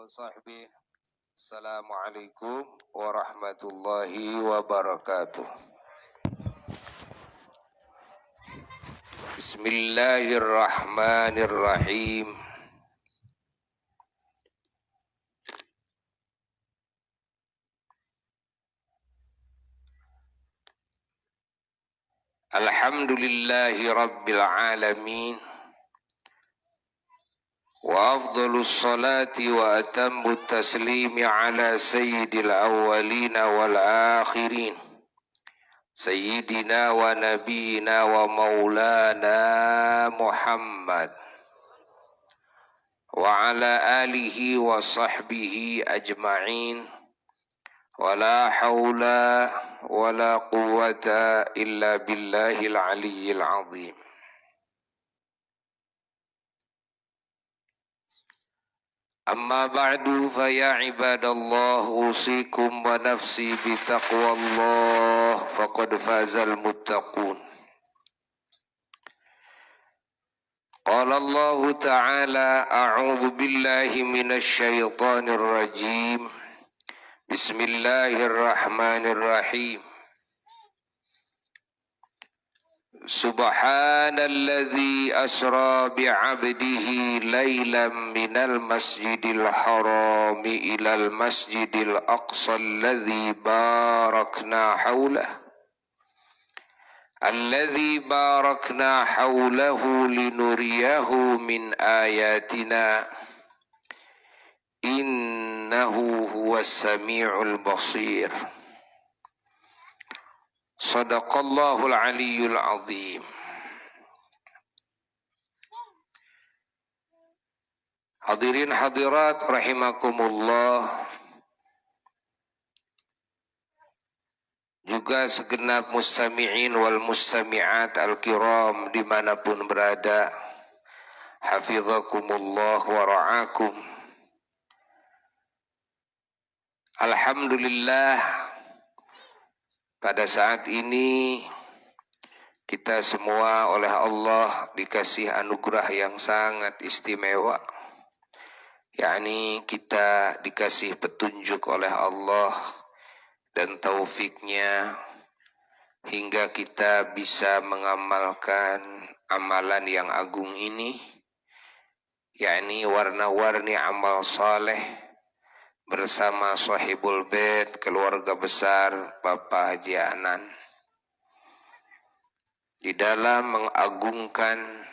وصحبه. Assalamualaikum warahmatullahi wabarakatuh. Bismillahirrahmanirrahim. Alhamdulillahi rabbil alamin. Wa afdalus salati wa atammut taslimi ala sayyidil awwalina wal akhirin. Sayyidina wa nabiyina wa maulana Muhammad wa ala alihi wa sahbihi ajma'in. Wa la hawla wa la quwwata illa billahil aliyyil azim. Amma ba'du fa ya ibadallah usikum wa nafsi bi taqwallah faqad fazal muttaqun. Qala Allah ta'ala a'udzu billahi minasy syaithanir rajim. Bismillahirrahmanirrahim. Subhanalladzi asra bi'abdihi laylan minal masjidil harami ilal masjidil aqsa alladzi barakna hawlahu linuriyahu min ayatina innahu huwas sami'ul basir. Sadaqallahul aliyyul azim. Hadirin hadirat rahimakumullah, juga segenap mustami'in wal mustami'at al-kiram dimanapun berada, hafizakumullah wa ra'akum. Alhamdulillah, pada saat ini kita semua oleh Allah dikasih anugerah yang sangat istimewa, yakni kita dikasih petunjuk oleh Allah dan taufiknya hingga kita bisa mengamalkan amalan yang agung ini, yakni warna-warni amal saleh bersama sahibul bait, keluarga besar Bapak Haji Anan, di dalam mengagungkan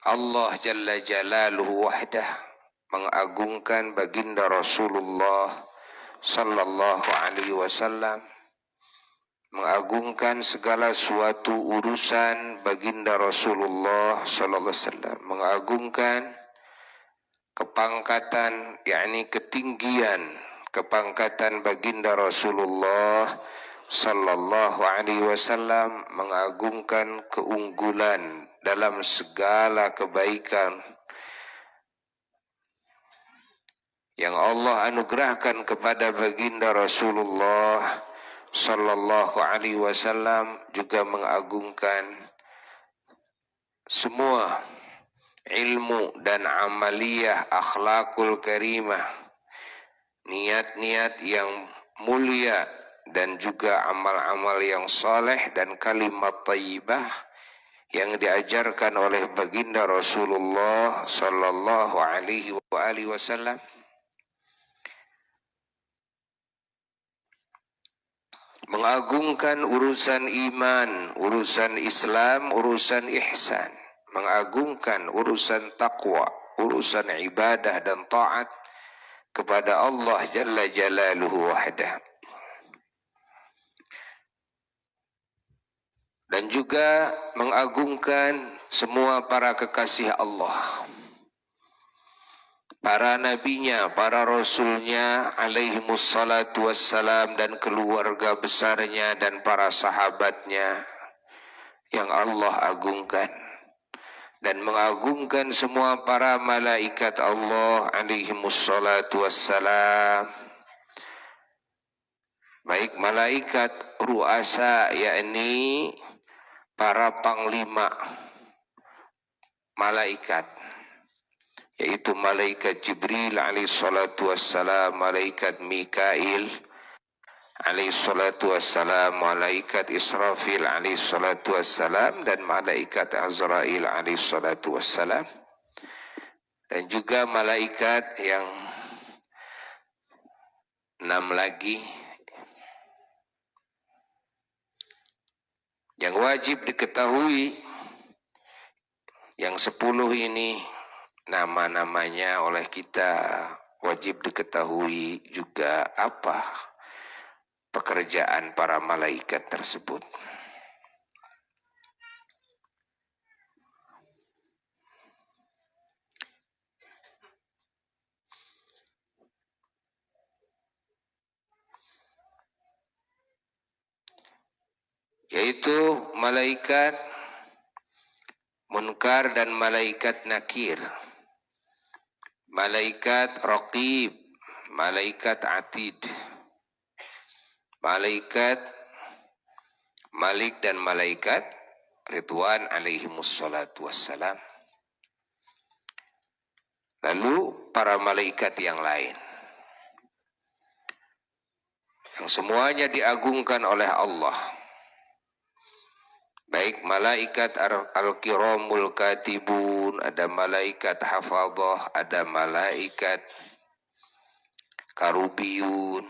Allah Jalla Jalaluhu wahdah, mengagungkan baginda Rasulullah sallallahu alaihi wasallam, mengagungkan segala suatu urusan baginda Rasulullah sallallahu alaihi wasallam, mengagungkan kepangkatan, yakni ketinggian kepangkatan baginda Rasulullah sallallahu alaihi wasallam, mengagungkan keunggulan dalam segala kebaikan yang Allah anugerahkan kepada baginda Rasulullah sallallahu alaihi wasallam, juga mengagungkan semua ilmu dan amaliyah akhlakul karimah, niat-niat yang mulia dan juga amal-amal yang saleh dan kalimat thayyibah yang diajarkan oleh baginda Rasulullah sallallahu alaihi wasallam. Mengagungkan urusan iman, urusan Islam, urusan ihsan, mengagungkan urusan taqwa, urusan ibadah dan taat kepada Allah Jalla Jalaluhu wahdah. Dan juga mengagungkan semua para kekasih Allah, para nabinya, para rasulnya alaihimus salatu wassalam, dan keluarga besarnya dan para sahabatnya yang Allah agungkan, dan mengagungkan semua para malaikat Allah alaihimus salatu wassalam, baik malaikat ru'asa, yakni para panglima malaikat yaitu malaikat Jibril alaihi salatu wassalam, malaikat Mikail alaihi salatu wassalam, malaikat Israfil alaihi salatu wassalam, dan malaikat Azrail alaihi salatu wassalam, dan juga malaikat yang 6 lagi yang wajib diketahui. Yang 10 ini nama-namanya oleh kita wajib diketahui juga apa pekerjaan para malaikat tersebut. Yaitu malaikat Munkar dan malaikat Nakir, malaikat Raqib, malaikat Atid, malaikat Malik, dan malaikat Ridwan alaihimus salatu wassalam. Lalu para malaikat yang lain, yang semuanya diagungkan oleh Allah. Baik malaikat al-kiramul katibun, ada malaikat hafadhah, ada malaikat karubiyun,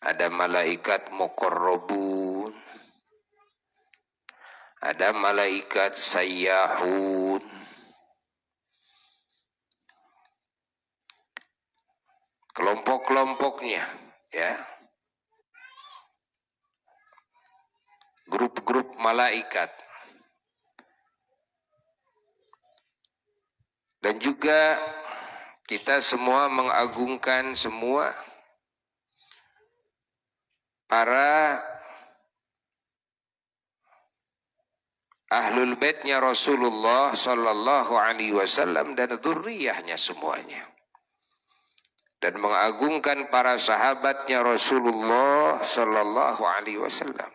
ada malaikat muqarrabun, ada malaikat sayyahun, kelompok-kelompoknya, ya, grup-grup malaikat. Dan juga kita semua mengagungkan semua para ahlul baitnya Rasulullah sallallahu alaihi wasallam dan dzurriyyahnya semuanya. Dan mengagungkan para sahabatnya Rasulullah sallallahu alaihi wasallam.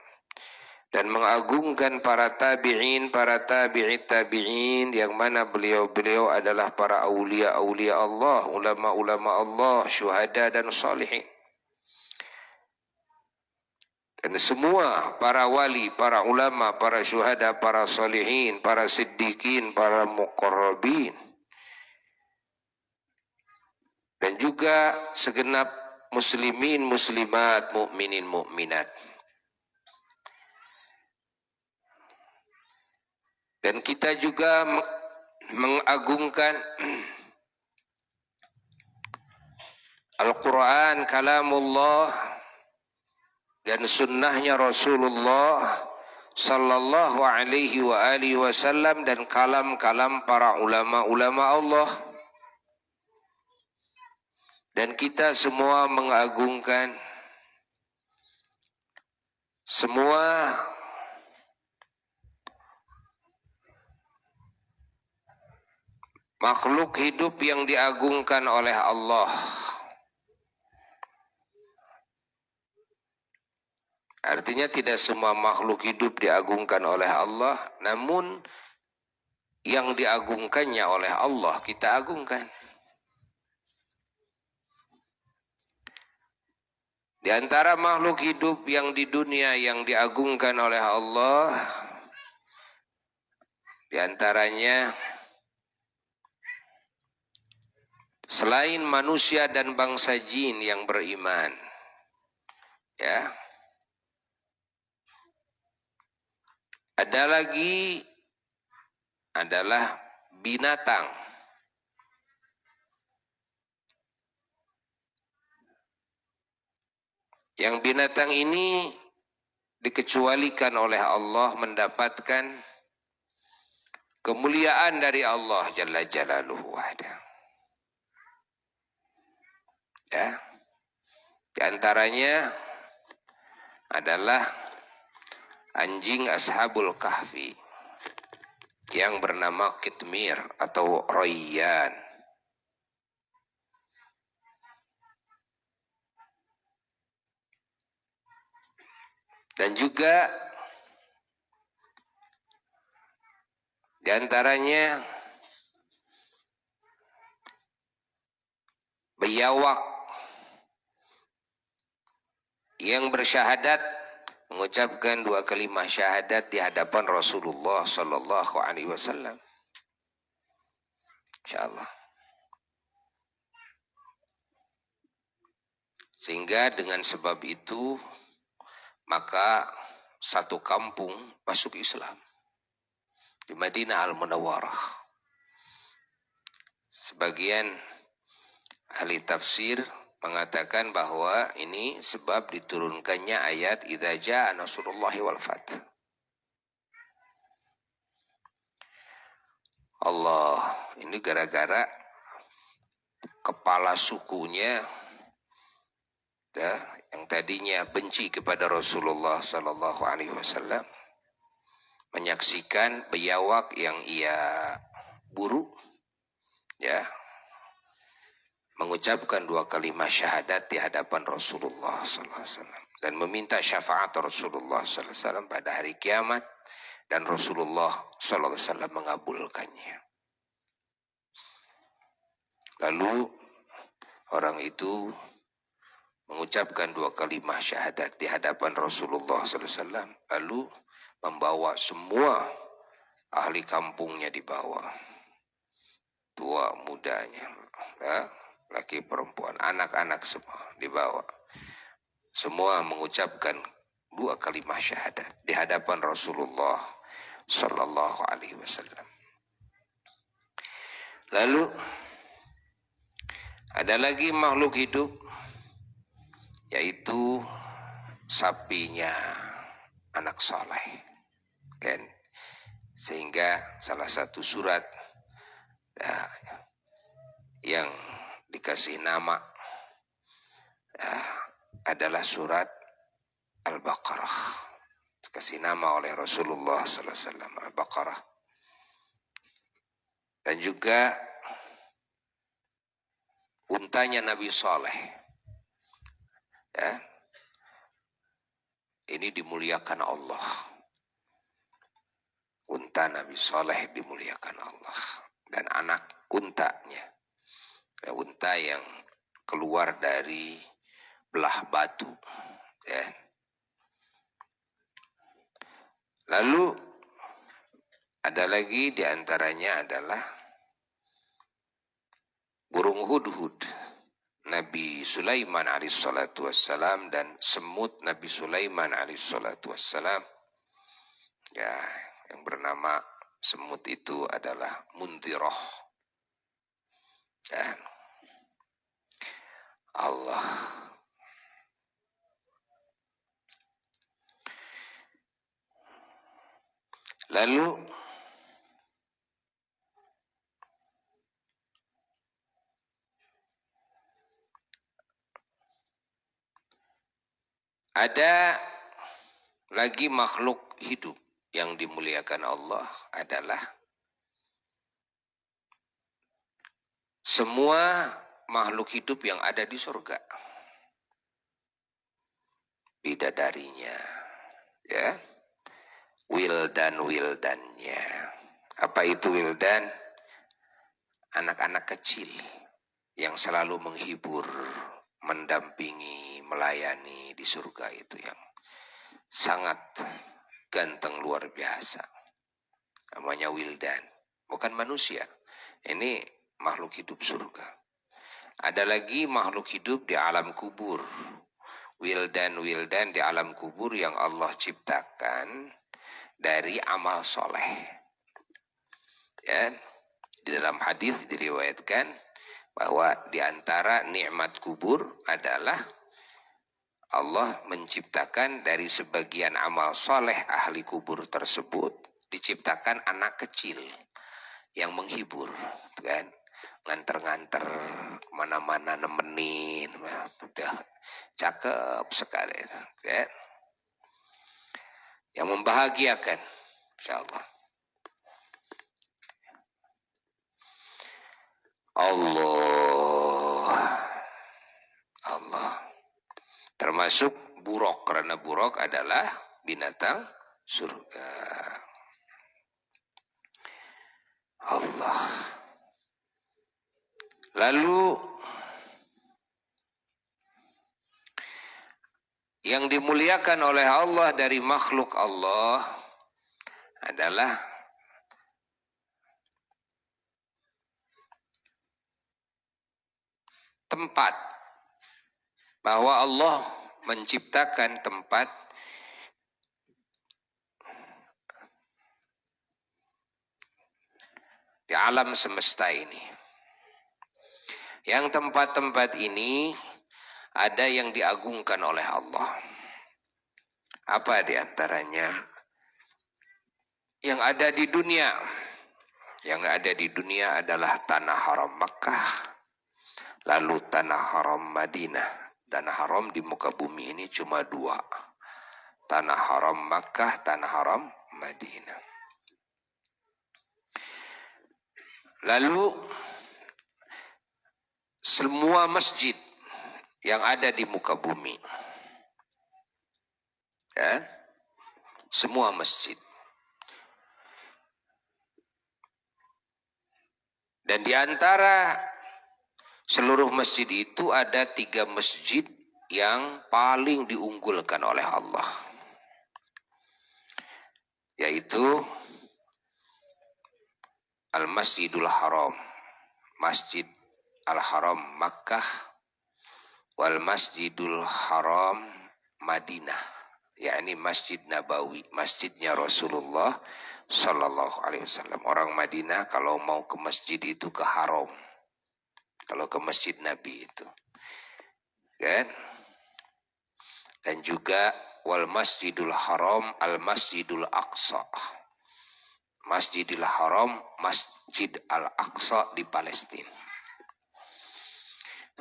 Dan mengagungkan para tabi'in, para tabi'it tabi'in, yang mana beliau-beliau adalah para aulia-aulia Allah, ulama-ulama Allah, syuhada dan salihin. Dan semua para wali, para ulama, para syuhada, para salihin, para siddiqin, para muqarrabin. Dan juga segenap muslimin, muslimat, mukminin, mukminat. Dan kita juga mengagungkan Al-Quran, kalamullah, dan sunnahnya Rasulullah sallallahu alaihi wa alihi wasallam, dan kalam-kalam para ulama-ulama Allah. Dan kita semua mengagungkan semua makhluk hidup yang diagungkan oleh Allah. Artinya tidak semua makhluk hidup diagungkan oleh Allah, namun yang diagungkannya oleh Allah kita agungkan. Di antara makhluk hidup yang di dunia yang diagungkan oleh Allah, di antaranya selain manusia dan bangsa jin yang beriman, ya, ada lagi adalah binatang. Yang binatang ini dikecualikan oleh Allah mendapatkan kemuliaan dari Allah Jalla Jalaluhu wahda. Ya. Di antaranya adalah anjing Ashabul Kahfi yang bernama Kitmir atau Rayyan. Dan juga di antaranya biawak yang bersyahadat mengucapkan 2 kalimat syahadat di hadapan Rasulullah sallallahu alaihi wasallam. Insyaallah. Sehingga dengan sebab itu maka satu kampung masuk Islam di Madinah Al-Munawwarah. Sebagian ahli tafsir mengatakan bahwa ini sebab diturunkannya ayat idza jaa nasrullahi wal fath. Allah, ini gara-gara kepala sukunya ya, yang tadinya benci kepada Rasulullah sallallahu alaihi wasallam menyaksikan biawak yang ia buru ya mengucapkan 2 kalimat syahadat di hadapan Rasulullah sallallahu alaihi wasallam dan meminta syafaat Rasulullah sallallahu alaihi wasallam pada hari kiamat, dan Rasulullah sallallahu alaihi wasallam mengabulkannya. Lalu orang itu mengucapkan 2 kalimat syahadat di hadapan Rasulullah sallallahu alaihi wasallam, lalu membawa semua ahli kampungnya dibawa, tua mudanya, ya, laki perempuan, anak-anak semua dibawa. Semua mengucapkan 2 kalimat syahadat di hadapan Rasulullah sallallahu alaihi wasallam. Lalu ada lagi makhluk hidup, yaitu sapinya anak soleh, kan? Sehingga salah satu surat ya, yang dikasih nama ya, adalah surat Al-Baqarah, dikasih nama oleh Rasulullah sallallahu alaihi wasallam Al-Baqarah. Dan juga untanya Nabi Saleh ya, ini dimuliakan Allah. Unta Nabi Saleh dimuliakan Allah, dan anak untanya ya, unta yang keluar dari belah batu ya. Lalu ada lagi diantaranya adalah burung hudhud Nabi Sulaiman alaihissalatu wassalam dan semut Nabi Sulaiman alaihissalatu wassalam ya, yang bernama semut itu adalah Mundirah ya. Allah lalu ada lagi makhluk hidup yang dimuliakan Allah adalah semua makhluk hidup yang ada di surga. Bidadarinya ya, wildannya. Apa itu wildan? Anak-anak kecil yang selalu menghibur, mendampingi, melayani di surga, itu yang sangat ganteng luar biasa. Namanya wildan, bukan manusia. Ini makhluk hidup surga. Ada lagi makhluk hidup di alam kubur. Wildan di alam kubur yang Allah ciptakan dari amal soleh. Ya, di dalam hadis diriwayatkan bahwa di antara nikmat kubur adalah Allah menciptakan dari sebagian amal soleh ahli kubur tersebut, diciptakan anak kecil yang menghibur, kan? Nganter-nganter kemana-mana, nemenin, cakep sekali, kan? Yang membahagiakan, insyaallah. Allah termasuk buruk, karena buruk adalah binatang surga. Allah. Lalu yang dimuliakan oleh Allah dari makhluk Allah adalah tempat. Bahwa Allah menciptakan tempat di alam semesta ini. Yang tempat-tempat ini ada yang diagungkan oleh Allah. Apa di antaranya? Yang ada di dunia. Yang ada di dunia adalah tanah haram Makkah, lalu tanah haram Madinah. Tanah haram di muka bumi ini cuma dua. Tanah haram Makkah, tanah haram Madinah. Lalu semua masjid yang ada di muka bumi. Ya? Semua masjid. Dan di antara seluruh masjid itu ada 3 masjid yang paling diunggulkan oleh Allah. Yaitu Al-Masjidul Haram, Masjid Al-Haram Makkah, wal Masjidul Haram Madinah, yakni Masjid Nabawi, masjidnya Rasulullah Sallallahu Alaihi Wasallam. Orang Madinah kalau mau ke masjid itu ke Haram. Kalau ke masjid Nabi itu, kan? Dan juga wal Masjidul Haram al Masjidul Aqsa, Masjidil Haram, Masjid Al-Aqsa di Palestina.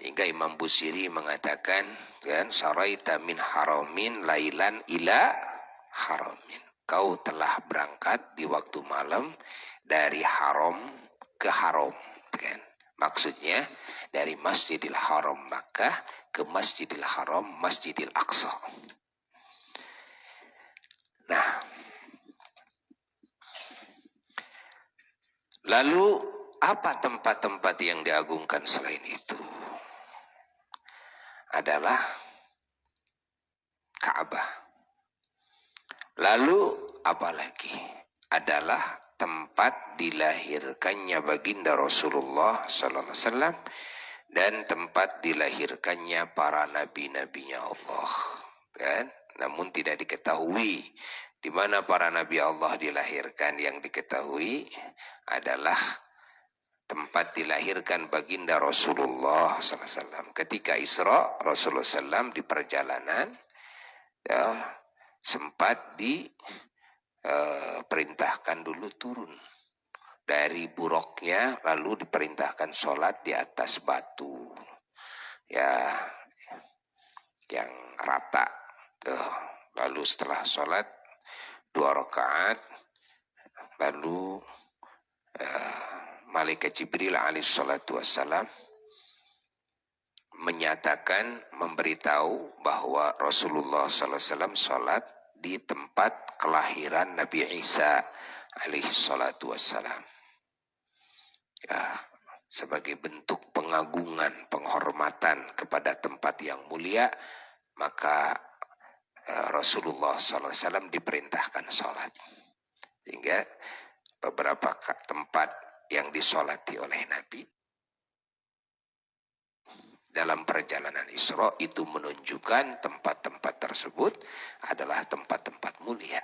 Sehingga Imam Busiri mengatakan, kan, saraita min haramin lailan ila haramin. Kau telah berangkat di waktu malam dari haram ke haram, kan? Maksudnya dari Masjidil Haram Makkah ke Masjidil Haram Masjidil Aqsa. Nah, lalu apa tempat-tempat yang diagungkan selain itu? Adalah Ka'bah. Lalu apa lagi? Adalah tempat dilahirkannya baginda Rasulullah Sallallahu Alaihi Wasallam dan tempat dilahirkannya para nabi-nabinya Allah. Kan? Namun tidak diketahui di mana para nabi Allah dilahirkan. Yang diketahui adalah tempat dilahirkan baginda Rasulullah SAW. Ketika Isra, Rasulullah SAW di perjalanan ya, sempat diperintahkan dulu turun dari buruknya, lalu diperintahkan sholat di atas batu ya yang rata. Lalu setelah sholat 2 rakaat, lalu Malaikat Jibril alaihissalatu wassalam menyatakan, memberitahu bahwa Rasulullah SAW sholat di tempat kelahiran Nabi Isa alaihissalatu wassalam. Ya, sebagai bentuk pengagungan, penghormatan kepada tempat yang mulia, maka Rasulullah SAW diperintahkan sholat. Sehingga beberapa tempat yang disolati oleh Nabi dalam perjalanan Isra itu menunjukkan tempat-tempat tersebut adalah tempat-tempat mulia.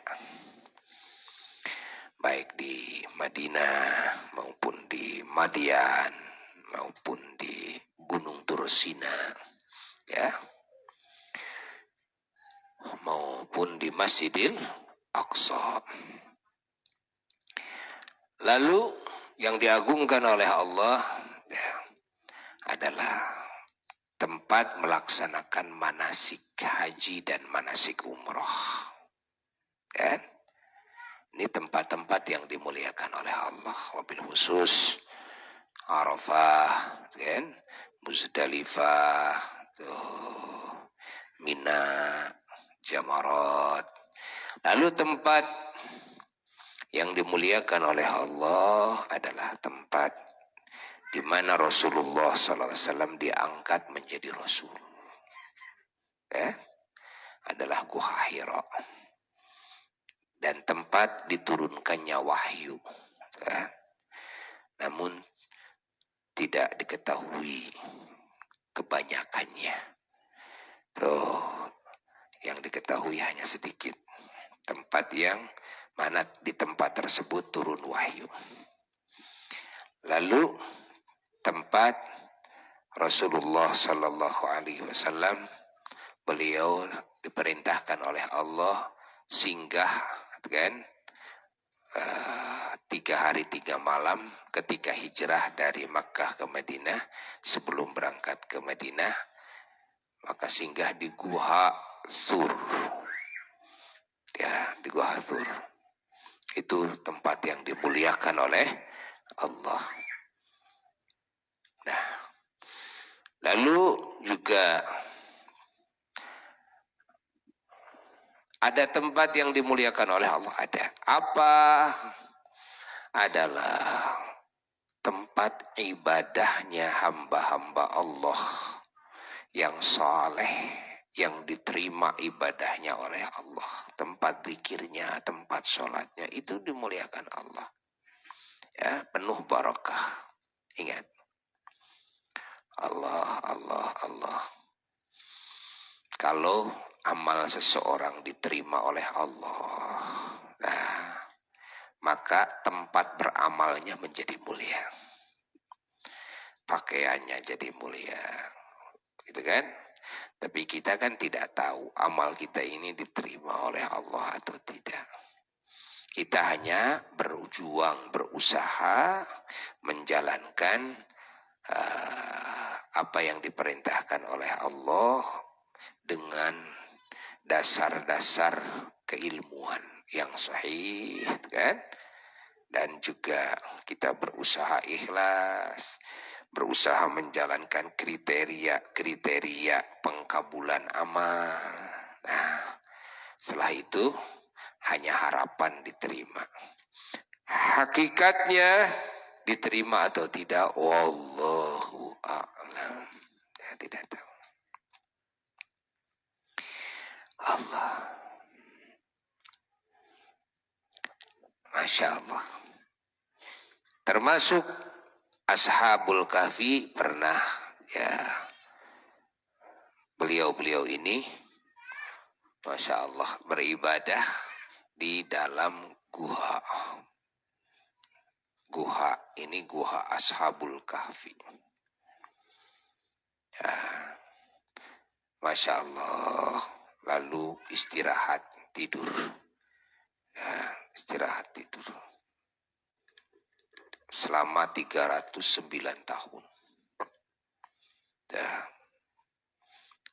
Baik di Madinah maupun di Madian maupun di Gunung Tursina, ya, maupun di Masjidil Aqsa. Lalu yang diagungkan oleh Allah ya, adalah tempat melaksanakan manasik haji dan manasik umroh. Kan? Ini tempat-tempat yang dimuliakan oleh Allah. Wabil khusus Arafah, kan? Muzdalifah, Mina, Jamarat. Lalu tempat yang dimuliakan oleh Allah adalah tempat di mana Rasulullah SAW diangkat menjadi Rasul. Ya? adalah Gua Hira dan tempat diturunkannya wahyu. Namun tidak diketahui kebanyakannya. Yang diketahui hanya sedikit. Tempat yang mana di tempat tersebut turun wahyu. Lalu tempat Rasulullah Sallallahu Alaihi Wasallam, beliau diperintahkan oleh Allah singgah, kan, 3 hari 3 malam ketika hijrah dari Makkah ke Madinah. Sebelum berangkat ke Madinah, maka singgah di Gua Thur. Ya, di Gua Thur. Itu tempat yang dimuliakan oleh Allah. Nah, lalu juga ada tempat yang dimuliakan oleh Allah. Ada apa? Adalah tempat ibadahnya hamba-hamba Allah yang saleh, yang diterima ibadahnya oleh Allah. Tempat zikirnya, tempat sholatnya, itu dimuliakan Allah. Ya, penuh barakah. Ingat. Allah, Allah, Allah. Kalau amal seseorang diterima oleh Allah, nah, maka tempat beramalnya menjadi mulia. Pakaiannya jadi mulia. Gitu kan? Tapi kita kan tidak tahu amal kita ini diterima oleh Allah atau tidak. Kita hanya berjuang, berusaha menjalankan apa yang diperintahkan oleh Allah dengan dasar-dasar keilmuan yang sahih, kan? Dan juga kita berusaha ikhlas, berusaha menjalankan kriteria pengkabulan amal. Nah, setelah itu hanya harapan diterima. Hakikatnya diterima atau tidak, wallahu a'lam. Ya, tidak tahu. Allah. Masya Allah. Termasuk Ashabul Kahfi pernah, ya, beliau-beliau ini Masya Allah beribadah di dalam guha. Guha ini guha Ashabul Kahfi. Ya, Masya Allah. Lalu istirahat tidur. Ya, istirahat tidur. Selama 309 tahun. Ya.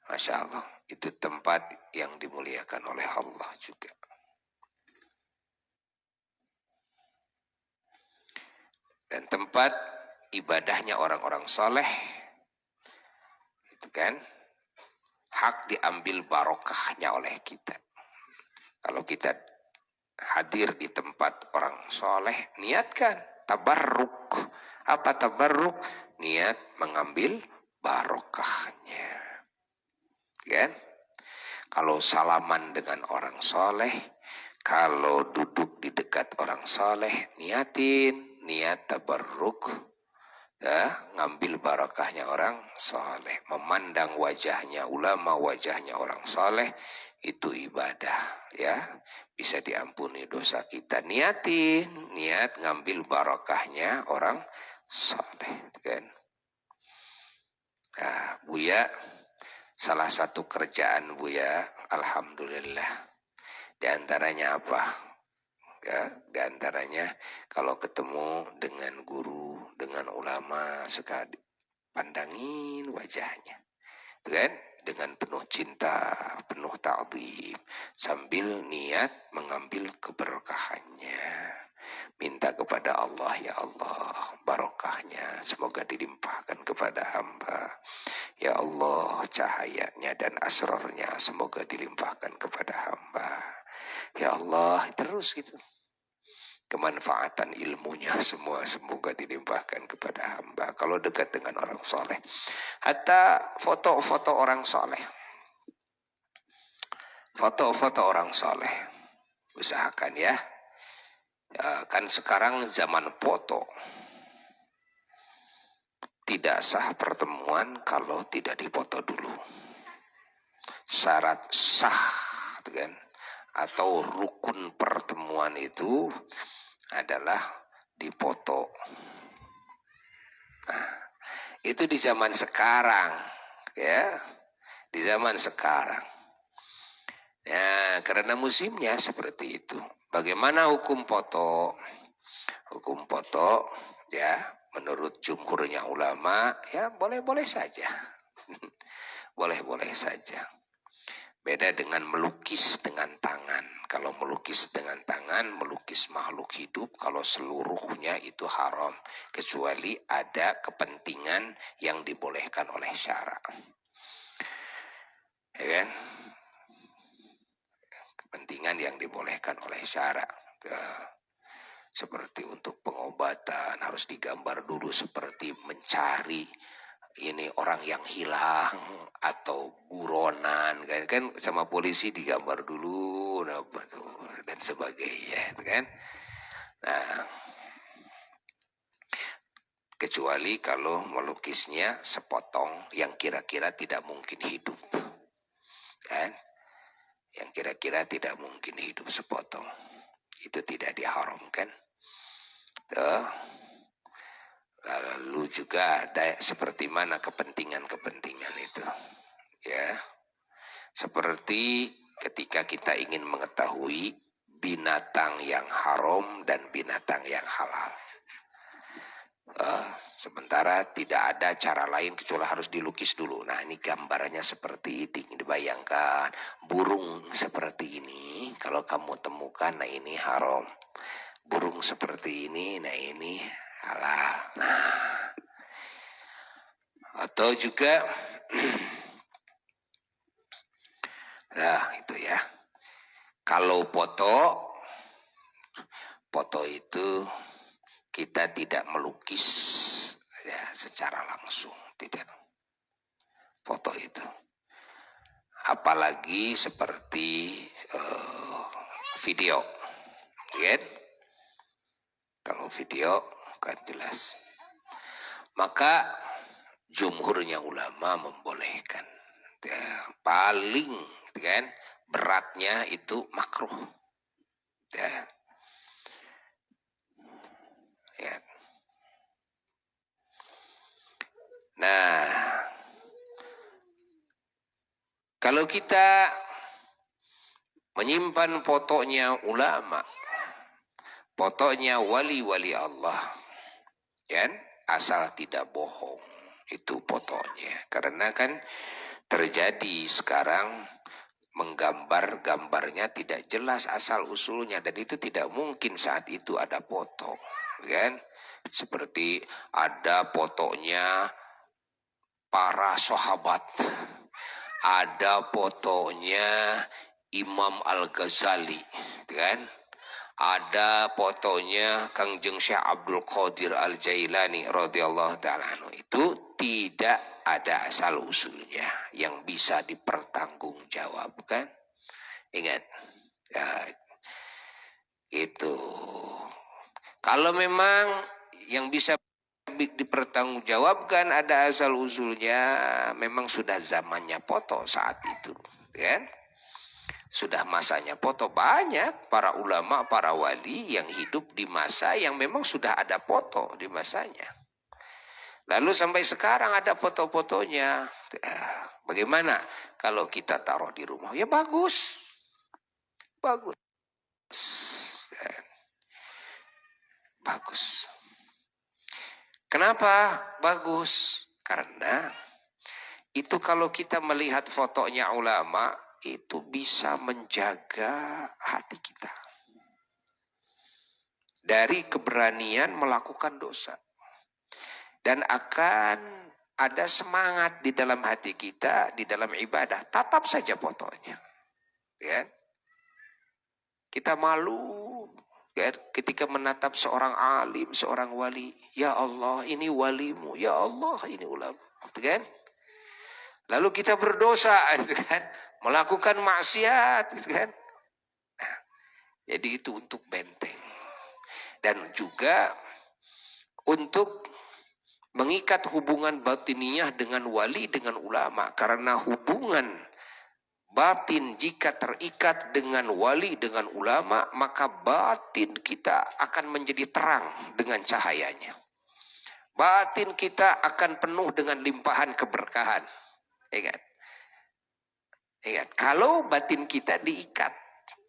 Masya Allah. Itu tempat yang dimuliakan oleh Allah juga. Dan tempat ibadahnya orang-orang soleh. Itu kan. Hak diambil barokahnya oleh kita. Kalau kita hadir di tempat orang soleh, niatkan tabarruk. Apa tabarruk? Niat mengambil barokahnya. Kan? Kalau salaman dengan orang soleh, kalau duduk di dekat orang soleh, niatin niat tabarruk, ya, ngambil barakahnya orang soleh. Memandang wajahnya ulama, wajahnya orang soleh, itu ibadah, ya, bisa diampuni dosa kita. Niatin niat ngambil barakahnya orang soleh, kan? Nah, Buya, salah satu kerjaan Buya, alhamdulillah, di antaranya apa? Ya, di antaranya kalau ketemu dengan guru, dengan ulama, suka pandangin wajahnya, kan? Dengan penuh cinta, penuh ta'zim, sambil niat mengambil keberkahannya. Minta kepada Allah, ya Allah, barokahnya semoga dilimpahkan kepada hamba. Ya Allah, cahayanya dan asrarnya semoga dilimpahkan kepada hamba. Ya Allah, terus gitu. Kemanfaatan ilmunya semua semoga dilimpahkan kepada hamba. Kalau dekat dengan orang soleh. Hatta foto-foto orang soleh. foto-foto orang soleh. Usahakan ya. Kan sekarang zaman foto. Tidak sah pertemuan kalau tidak dipoto dulu. Syarat sah, kan? Atau rukun pertemuan itu adalah dipoto. Nah, itu di zaman sekarang, ya, di zaman sekarang. Ya, karena musimnya seperti itu. Bagaimana hukum foto? Hukum foto, ya, menurut jumhurnya ulama, ya boleh-boleh saja. Boleh-boleh saja. Beda dengan melukis dengan tangan. Kalau melukis dengan tangan, melukis makhluk hidup, kalau seluruhnya itu haram. Kecuali ada kepentingan yang dibolehkan oleh syara. Ya kan? Kepentingan yang dibolehkan oleh syara. Seperti untuk pengobatan, harus digambar dulu seperti mencari ini orang yang hilang atau buronan kan sama polisi digambar dulu dan sebagainya, kan. Nah, kecuali kalau melukisnya sepotong yang kira-kira tidak mungkin hidup, kan, yang kira-kira tidak mungkin hidup sepotong, itu tidak diharamkan. Lalu juga ada seperti mana kepentingan-kepentingan itu, ya. Seperti ketika kita ingin mengetahui binatang yang haram dan binatang yang halal. Sementara tidak ada cara lain kecuali harus dilukis dulu. Nah, ini gambarnya seperti ini. Dibayangkan burung seperti ini, kalau kamu temukan, nah ini haram. Burung seperti ini, nah ini halal. Nah, atau juga nah itu ya. Kalau foto itu kita tidak melukis ya secara langsung, tidak. Foto itu. Apalagi seperti video. Kan? Kalau video kan jelas. Maka jumhurnya ulama membolehkan. Ya, paling kan beratnya itu makruh. Ya. Ya. Nah, kalau kita menyimpan fotonya ulama, fotonya wali-wali Allah, kan, asal tidak bohong, itu fotonya. Karena kan terjadi sekarang gambarnya tidak jelas asal usulnya, dan itu tidak mungkin saat itu ada foto, kan? Seperti ada fotonya para sahabat, ada fotonya Imam Al-Ghazali, kan? Ada fotonya Kangjeng Syekh Abdul Qadir Al-Jailani radhiyallahu ta'ala anhu. Itu tidak ada asal usulnya yang bisa dipertanggungjawabkan. Ingat, ya, itu. Kalau memang yang bisa dipertanggungjawabkan ada asal usulnya, memang sudah zamannya foto saat itu, kan? Sudah masanya foto. Banyak para ulama, para wali yang hidup di masa yang memang sudah ada foto di masanya. Lalu sampai sekarang ada foto-fotonya. Bagaimana kalau kita taruh di rumah? Ya bagus. Bagus. Bagus. Kenapa bagus? Karena itu kalau kita melihat fotonya ulama, itu bisa menjaga hati kita dari keberanian melakukan dosa. Dan akan ada semangat di dalam hati kita, di dalam ibadah. Tatap saja fotonya. Ya. Kita malu ya, ketika menatap seorang alim, seorang wali. Ya Allah, ini walimu. Ya Allah, ini ulama. Kan? Lalu kita berdosa, kan? melakukan maksiat, gitu kan. Nah, jadi itu untuk benteng. Dan juga untuk mengikat hubungan batiniah dengan wali, dengan ulama. Karena hubungan batin jika terikat dengan wali, dengan ulama, maka batin kita akan menjadi terang dengan cahayanya. Batin kita akan penuh dengan limpahan keberkahan. Ingat. Ingat, kalau batin kita diikat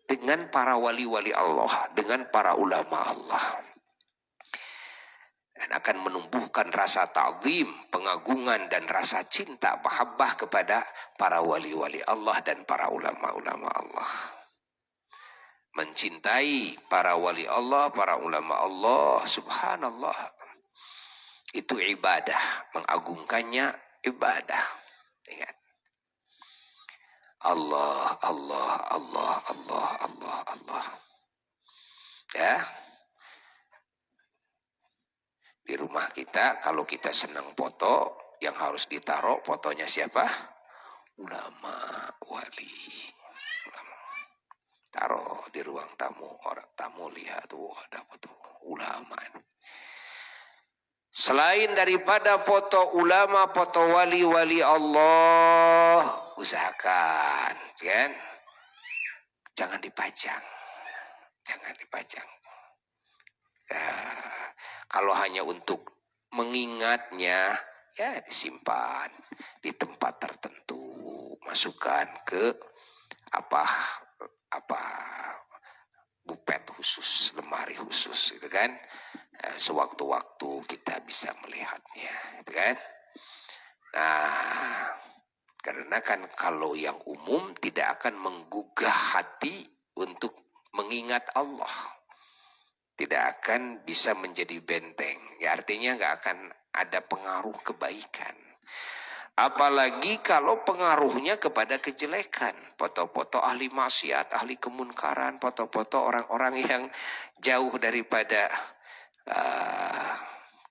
dengan para wali-wali Allah, dengan para ulama Allah, dan akan menumbuhkan rasa ta'zim, pengagungan dan rasa cinta, mahabbah kepada para wali-wali Allah dan para ulama-ulama Allah. Mencintai para wali Allah, para ulama Allah, subhanallah, itu ibadah, mengagungkannya ibadah. Ingat, Allah, Allah, Allah, Allah, Allah, Allah. Ya, di rumah kita kalau kita senang foto, yang harus ditaruh fotonya siapa? Ulama, wali. Ulama. Taruh di ruang tamu, orang tamu lihat tuh ada foto ulama. Selain daripada foto ulama, foto wali-wali Allah, usahakan, kan? Jangan dipajang, jangan dipajang. Kalau hanya untuk mengingatnya, ya disimpan di tempat tertentu, masukkan ke apa bupet khusus, lemari khusus, gitu kan? Sewaktu-waktu kita bisa melihatnya, gitu kan? Nah, karena kan kalau yang umum tidak akan menggugah hati untuk mengingat Allah, tidak akan bisa menjadi benteng. Ya, artinya nggak akan ada pengaruh kebaikan. Apalagi kalau pengaruhnya kepada kejelekan. Foto-foto ahli maksiat, ahli kemunkaran, foto-foto orang-orang yang jauh daripada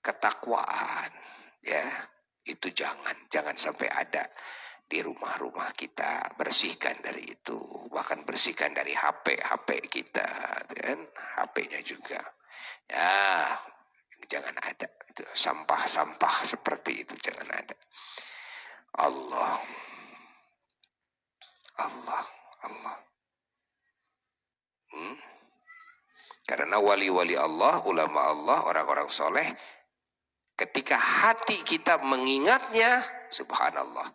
ketakwaan. Ya, itu jangan sampai ada di rumah-rumah kita. Bersihkan dari itu, bahkan bersihkan dari HP kita, kan? HP-nya juga, ya jangan ada itu sampah-sampah seperti itu, jangan ada. Allah, Allah, Allah. Karena wali-wali Allah, ulama Allah, orang-orang soleh, ketika hati kita mengingatnya, subhanallah,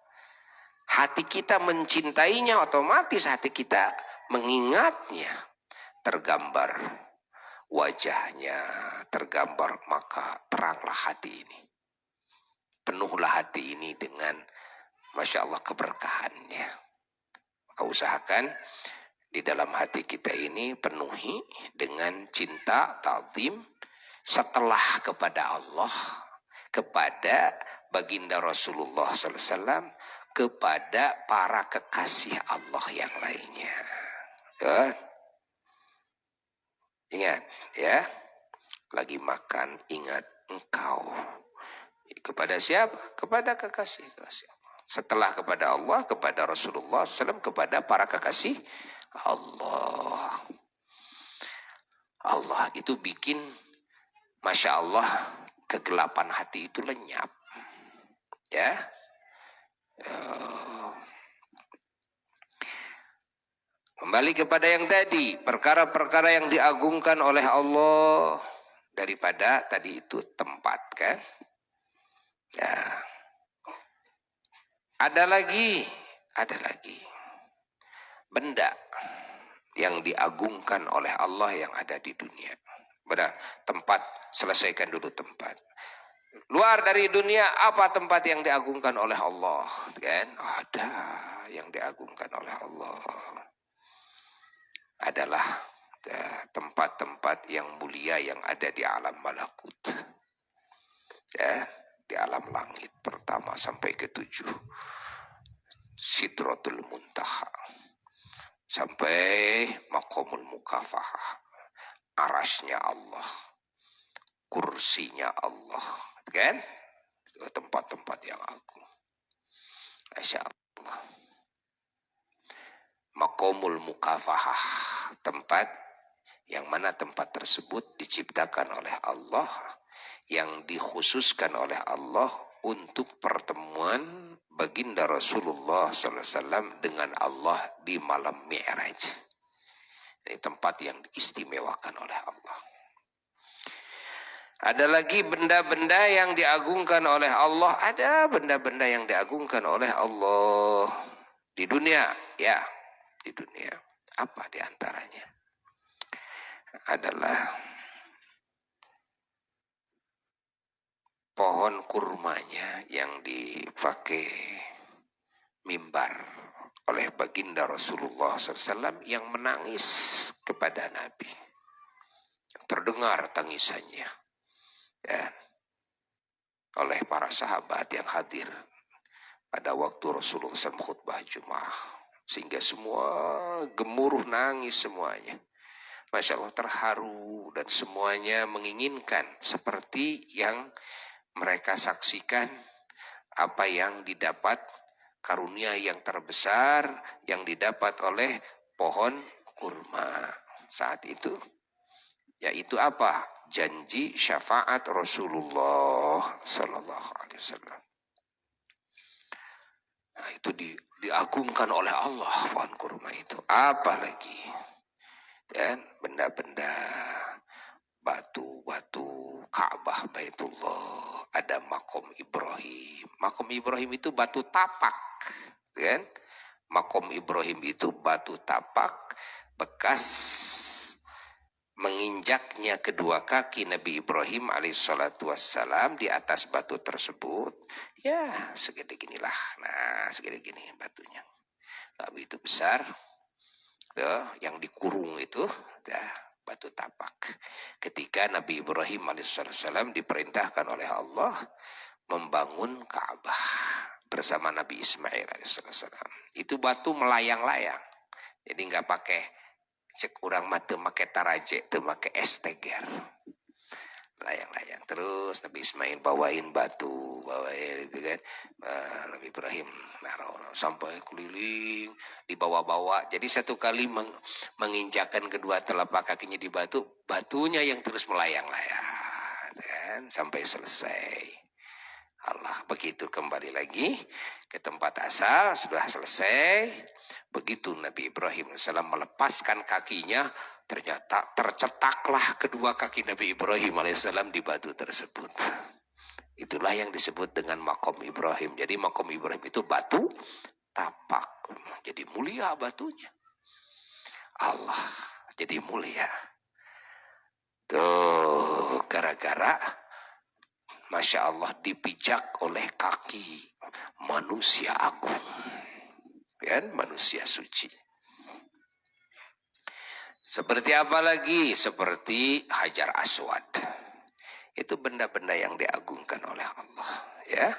hati kita mencintainya, otomatis hati kita mengingatnya, tergambar wajahnya, tergambar, maka teranglah hati ini. Penuhlah hati ini dengan, Masya Allah, keberkahannya. Maka usahakan di dalam hati kita ini penuhi dengan cinta, ta'zim, setelah kepada Allah, kepada baginda Rasulullah SAW, kepada para kekasih Allah yang lainnya. Ya. Ingat, ya, lagi makan, ingat engkau. Kepada siapa? Kepada kekasih-kekasih Allah. Setelah kepada Allah, kepada Rasulullah SAW, kepada para kekasih Allah. Allah itu bikin, Masya Allah, kegelapan hati itu lenyap. Ya. Kembali kepada yang tadi, perkara-perkara yang diagungkan oleh Allah daripada tadi itu tempat, kan? Ya. Ada lagi benda yang diagungkan oleh Allah yang ada di dunia. Benar, tempat, selesaikan dulu tempat. Luar dari dunia, apa tempat yang diagungkan oleh Allah? Kan? Ada yang diagungkan oleh Allah. Adalah tempat-tempat yang mulia yang ada di alam malakut. Ya, di alam langit pertama sampai ke-7. Sidratul Muntaha. Sampai Maqamul Mukafahah. Arasnya Allah. Kursinya Allah. Kan? Tempat-tempat yang agung. Masya Allah. Maqamul Mukafahah, tempat yang mana tempat tersebut diciptakan oleh Allah, yang dikhususkan oleh Allah untuk pertemuan baginda Rasulullah SAW dengan Allah di malam Mi'raj. Ini tempat yang diistimewakan oleh Allah. Ada lagi benda-benda yang diagungkan oleh Allah. Ada benda-benda yang diagungkan oleh Allah di dunia, ya, di dunia. Apa di antaranya? Adalah pohon kurmanya yang dipakai mimbar oleh baginda Rasulullah SAW yang menangis kepada Nabi. Terdengar tangisannya, ya, oleh para sahabat yang hadir pada waktu Rasulullah SAW khutbah Jumat, sehingga semua gemuruh nangis semuanya. Masya Allah, terharu, dan semuanya menginginkan seperti yang mereka saksikan, apa yang didapat, karunia yang terbesar yang didapat oleh pohon kurma saat itu, yaitu apa? Janji syafaat Rasulullah Sallallahu Alaihi Wasallam. Nah, itu diagungkan oleh Allah pohon kurma itu. Apalagi, dan benda-benda batu-batu Ka'bah Baitullah, ada makom Ibrahim. Makom Ibrahim itu batu tapak, kan? Makom Ibrahim itu batu tapak bekas menginjaknya kedua kaki Nabi Ibrahim alaihissalatu wassalam di atas batu tersebut. Ya, segede ginilah. Nah, segede gini batunya. Tapi itu besar. Tuh, yang dikurung itu, ya, batu tapak. Ketika Nabi Ibrahim alaihissalam diperintahkan oleh Allah membangun Ka'bah bersama Nabi Ismail alaihissalam, itu batu melayang-layang. Jadi nggak pakai cek urang mata pakai taraje, tuh pakai esteger, layang-layang. Terus Nabi Ismail bawain batu, bawain itu kan, Nabi Ibrahim naruh sampai keliling, dibawa-bawa. Jadi satu kali menginjakan kedua telapak kakinya di batu, batunya yang terus melayang-layang, kan, sampai selesai. Allah, begitu kembali lagi ke tempat asal, sudah selesai. Begitu Nabi Ibrahim AS melepaskan kakinya, ternyata tercetaklah kedua kaki Nabi Ibrahim AS di batu tersebut. Itulah yang disebut dengan makom Ibrahim. Jadi makom Ibrahim itu batu tapak. Jadi mulia batunya. Allah jadi mulia. Tuh, gara-gara Masya Allah dipijak oleh kaki manusia agung, kan, manusia suci. Seperti apa lagi? Seperti Hajar Aswad. Itu benda-benda yang diagungkan oleh Allah, ya.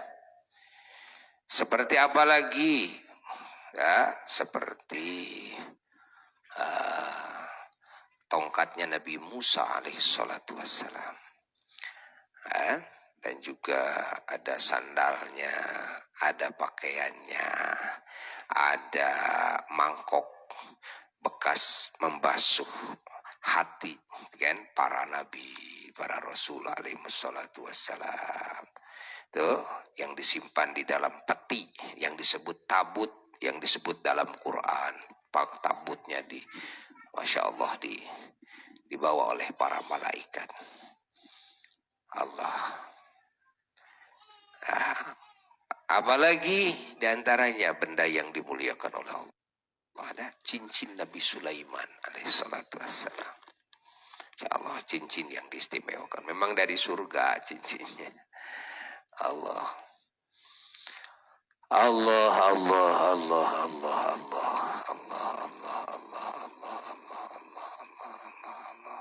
Seperti apa lagi? Ya, seperti tongkatnya Nabi Musa alaihissalatu wassalam. Dan juga ada sandalnya, ada pakaiannya, ada mangkok bekas membasuh hati, kan, para nabi, para rasul alaihi wassalatu wassalam. Tuh, yang disimpan di dalam peti, yang disebut tabut, yang disebut dalam Quran. Tabutnya Masya Allah dibawa oleh para malaikat. Allah. Nah, apalagi diantaranya benda yang dimuliakan oleh Allah, ada cincin Nabi Sulaiman alaihissalatu wassalam. Ya Allah, cincin yang diistimewakan. Memang dari surga cincinnya. Allah. Allah, Allah, Allah, Allah, Allah, Allah, Allah, Allah, Allah, Allah, Allah, Allah, Allah,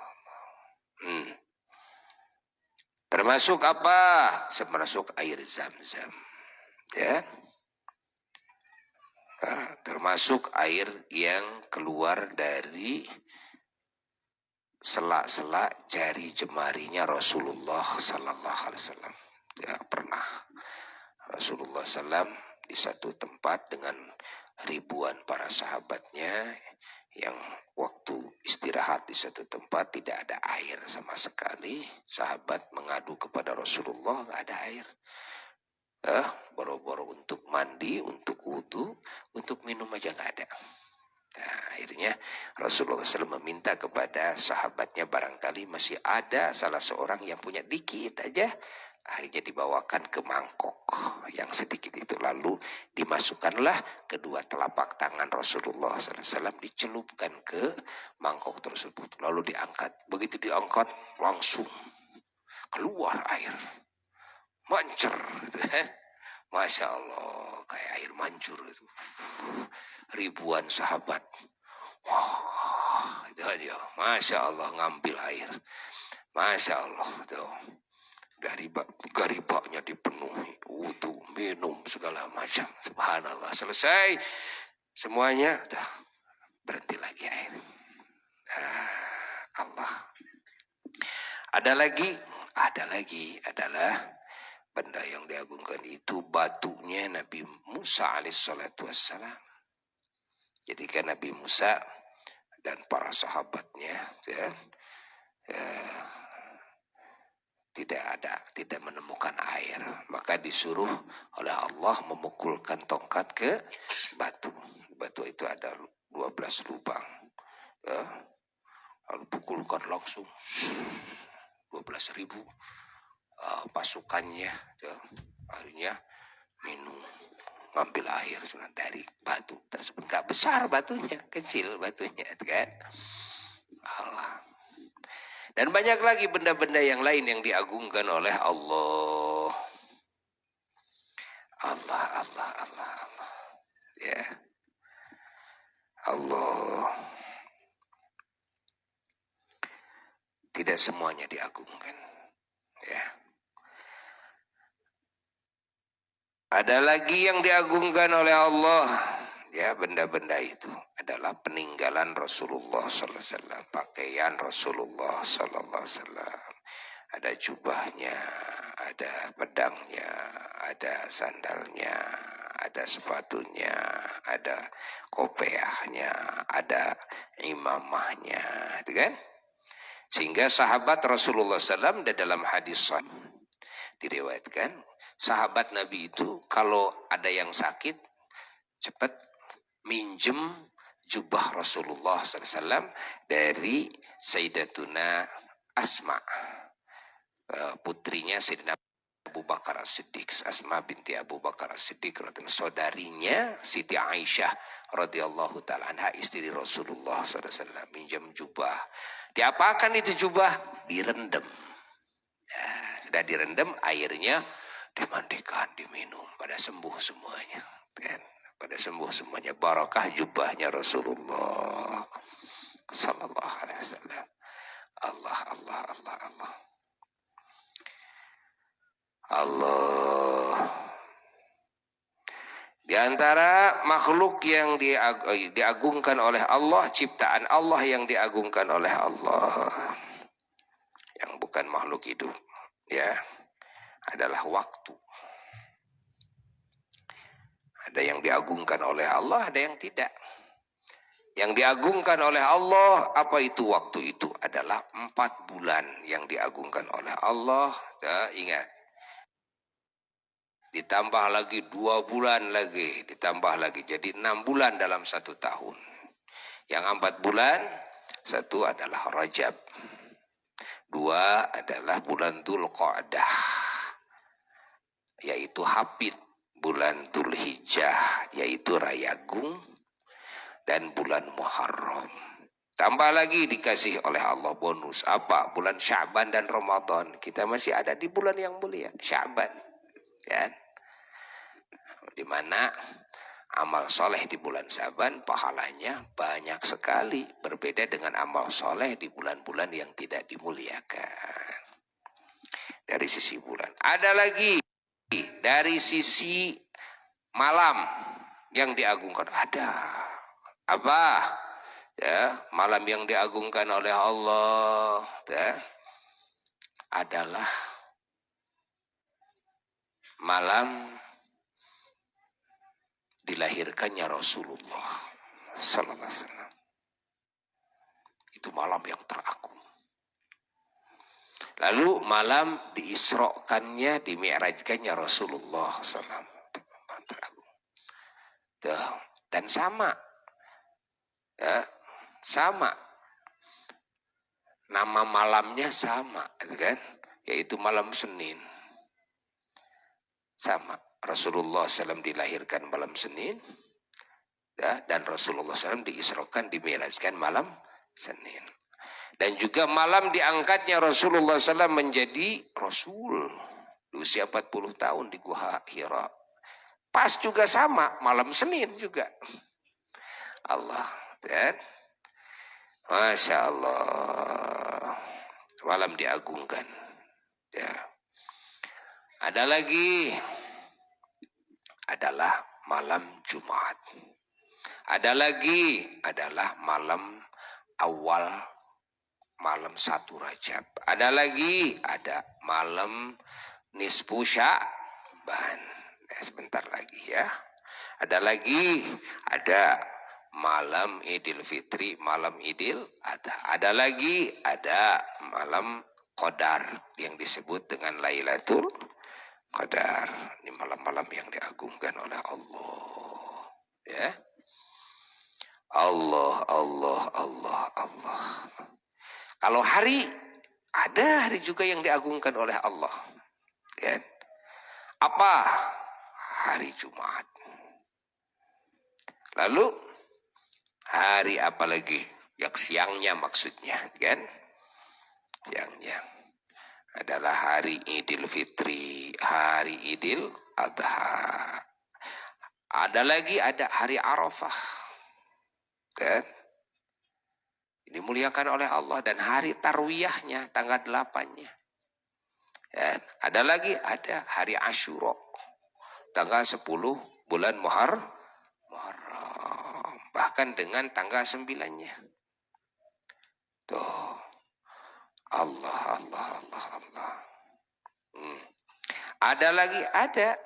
Allah. Termasuk apa? Termasuk air Zam-Zam, ya. Nah, termasuk air yang keluar dari sela-sela jari jemarinya Rasulullah Sallallahu Alaihi Wasallam. Ya, pernah Rasulullah SAW di satu tempat dengan ribuan para sahabatnya yang waktu istirahat di satu tempat tidak ada air sama sekali. Sahabat mengadu kepada Rasulullah, nggak ada air. Boro-boro untuk mandi, untuk wudu, untuk minum aja nggak ada. Nah, akhirnya Rasulullah SAW meminta kepada sahabatnya, barangkali masih ada salah seorang yang punya dikit aja. Akhirnya dibawakan ke mangkok yang sedikit itu. Lalu dimasukkanlah kedua telapak tangan Rasulullah SAW, dicelupkan ke mangkok tersebut. Lalu diangkat. Begitu diangkat, langsung keluar air. Mancer. Gitu, Masya Allah, kayak air mancur itu. Ribuan sahabat. Wah, itu aja. Masya Allah ngambil air. Masya Allah tuh. Garibaknya dipenuhi. Wudu, minum, segala macam. Subhanallah. Selesai. Semuanya dah berhenti lagi air. Allah. Ada lagi adalah benda yang diagungkan itu batunya Nabi Musa alaihissalatu wassalam. Jadi kan Nabi Musa dan para sahabatnya tidak menemukan air, maka disuruh oleh Allah memukulkan tongkat ke batu. Batu itu ada 12 lubang. Lalu pukulkan langsung 12.000 pasukannya, akhirnya minum, ngambil air dari batu tersebut. Gak besar batunya, kecil batunya, kan? Allah. Dan banyak lagi benda-benda yang lain yang diagungkan oleh Allah. Allah. Ya. Allah. Tidak semuanya diagungkan. Ya. Ada lagi yang diagungkan oleh Allah, ya, benda-benda itu adalah peninggalan Rasulullah sallallahu alaihi wasallam, pakaian Rasulullah sallallahu alaihi wasallam. Ada jubahnya, ada pedangnya, ada sandalnya, ada sepatunya, ada kopiahnya, ada imamahnya, itu kan? Sehingga sahabat Rasulullah SAW dalam hadis sahih diriwayatkan, sahabat Nabi itu kalau ada yang sakit cepat minjem jubah Rasulullah SAW dari Sayyidatuna Asma, putrinya Sayyidina Abu Bakar As-Siddiq, Asma binti Abu Bakar As-Siddiq, saudarinya Siti Aisyah radhiyallahu ta'ala anha, istri Rasulullah SAW, minjem jubah. Diapakan itu jubah? Direndam. Ya, sudah direndam, airnya dimandikan, diminum, pada sembuh semuanya, kan? Pada sembuh semuanya, barakah jubahnya Rasulullah sallallahu alaihi wasallam. Allah. Di antara makhluk yang diagungkan oleh Allah, ciptaan Allah yang diagungkan oleh Allah, yang bukan makhluk hidup, ya, adalah waktu. Ada yang diagungkan oleh Allah, ada yang tidak. Yang diagungkan oleh Allah, apa itu waktu itu? Adalah 4 bulan yang diagungkan oleh Allah. Ya, ingat. Ditambah lagi 2 bulan lagi, ditambah lagi. Jadi 6 bulan dalam 1 tahun. Yang 4 bulan, 1 adalah Rajab. 2 adalah bulan Dzulqa'dah, yaitu Hapit. Bulan Dzulhijjah, yaitu Rayagung, dan bulan Muharram. Tambah lagi dikasih oleh Allah bonus. Apa? Bulan Sya'ban dan Ramadan. Kita masih ada di bulan yang mulia, Sya'ban, kan? Di mana amal soleh di bulan Sya'ban pahalanya banyak sekali, berbeda dengan amal soleh di bulan-bulan yang tidak dimuliakan. Dari sisi bulan. Ada lagi dari sisi malam yang diagungkan. Ada apa? Ya, malam yang diagungkan oleh Allah, ya, adalah malam dilahirkannya Rasulullah sallallahu alaihi wasallam. Itu malam yang teragung. Lalu malam diisrokannya, dimi'rajkannya Rasulullah sallallahu alaihi wasallam. Dan sama, ya, sama. Nama malamnya sama, kan? Yaitu malam Senin. Sama. Rasulullah SAW dilahirkan malam Senin, ya, dan Rasulullah SAW diisrokan, dimi'rajkan malam Senin. Dan juga malam diangkatnya Rasulullah SAW menjadi Rasul di usia 40 tahun di Gua Hira. Pas juga sama, malam Senin juga. Allah, ya. Masya Allah, malam diagungkan. Ya. Ada lagi, adalah malam Jumat. Ada lagi, adalah malam awal, malam 1 Rajab. Ada lagi, ada malam nisfu Sya'ban. Sebentar lagi ya. Ada lagi, ada malam Idul Fitri, malam Idul Adha. Ada lagi, ada malam Qadar yang disebut dengan Lailatul Qadar. Ini malam-malam yang diagungkan oleh Allah. Ya. Allah, Allah, Allah, Allah. Kalau hari, ada hari juga yang diagungkan oleh Allah. Ya. Apa? Hari Jumat. Lalu hari apa lagi? Yang siangnya maksudnya, kan? Siangnya adalah hari Idul Fitri, hari Idul Adha. Ada lagi, ada hari Arafah, kan? Ini dimuliakan oleh Allah. Dan hari Tarwiyahnya, tanggal 8-nya. Dan ada lagi, ada hari Asyura, tanggal 10 bulan Muharram. Bahkan dengan tanggal 9-nya. Tuh. Allah, Allah, Allah, Allah. Ada lagi, ada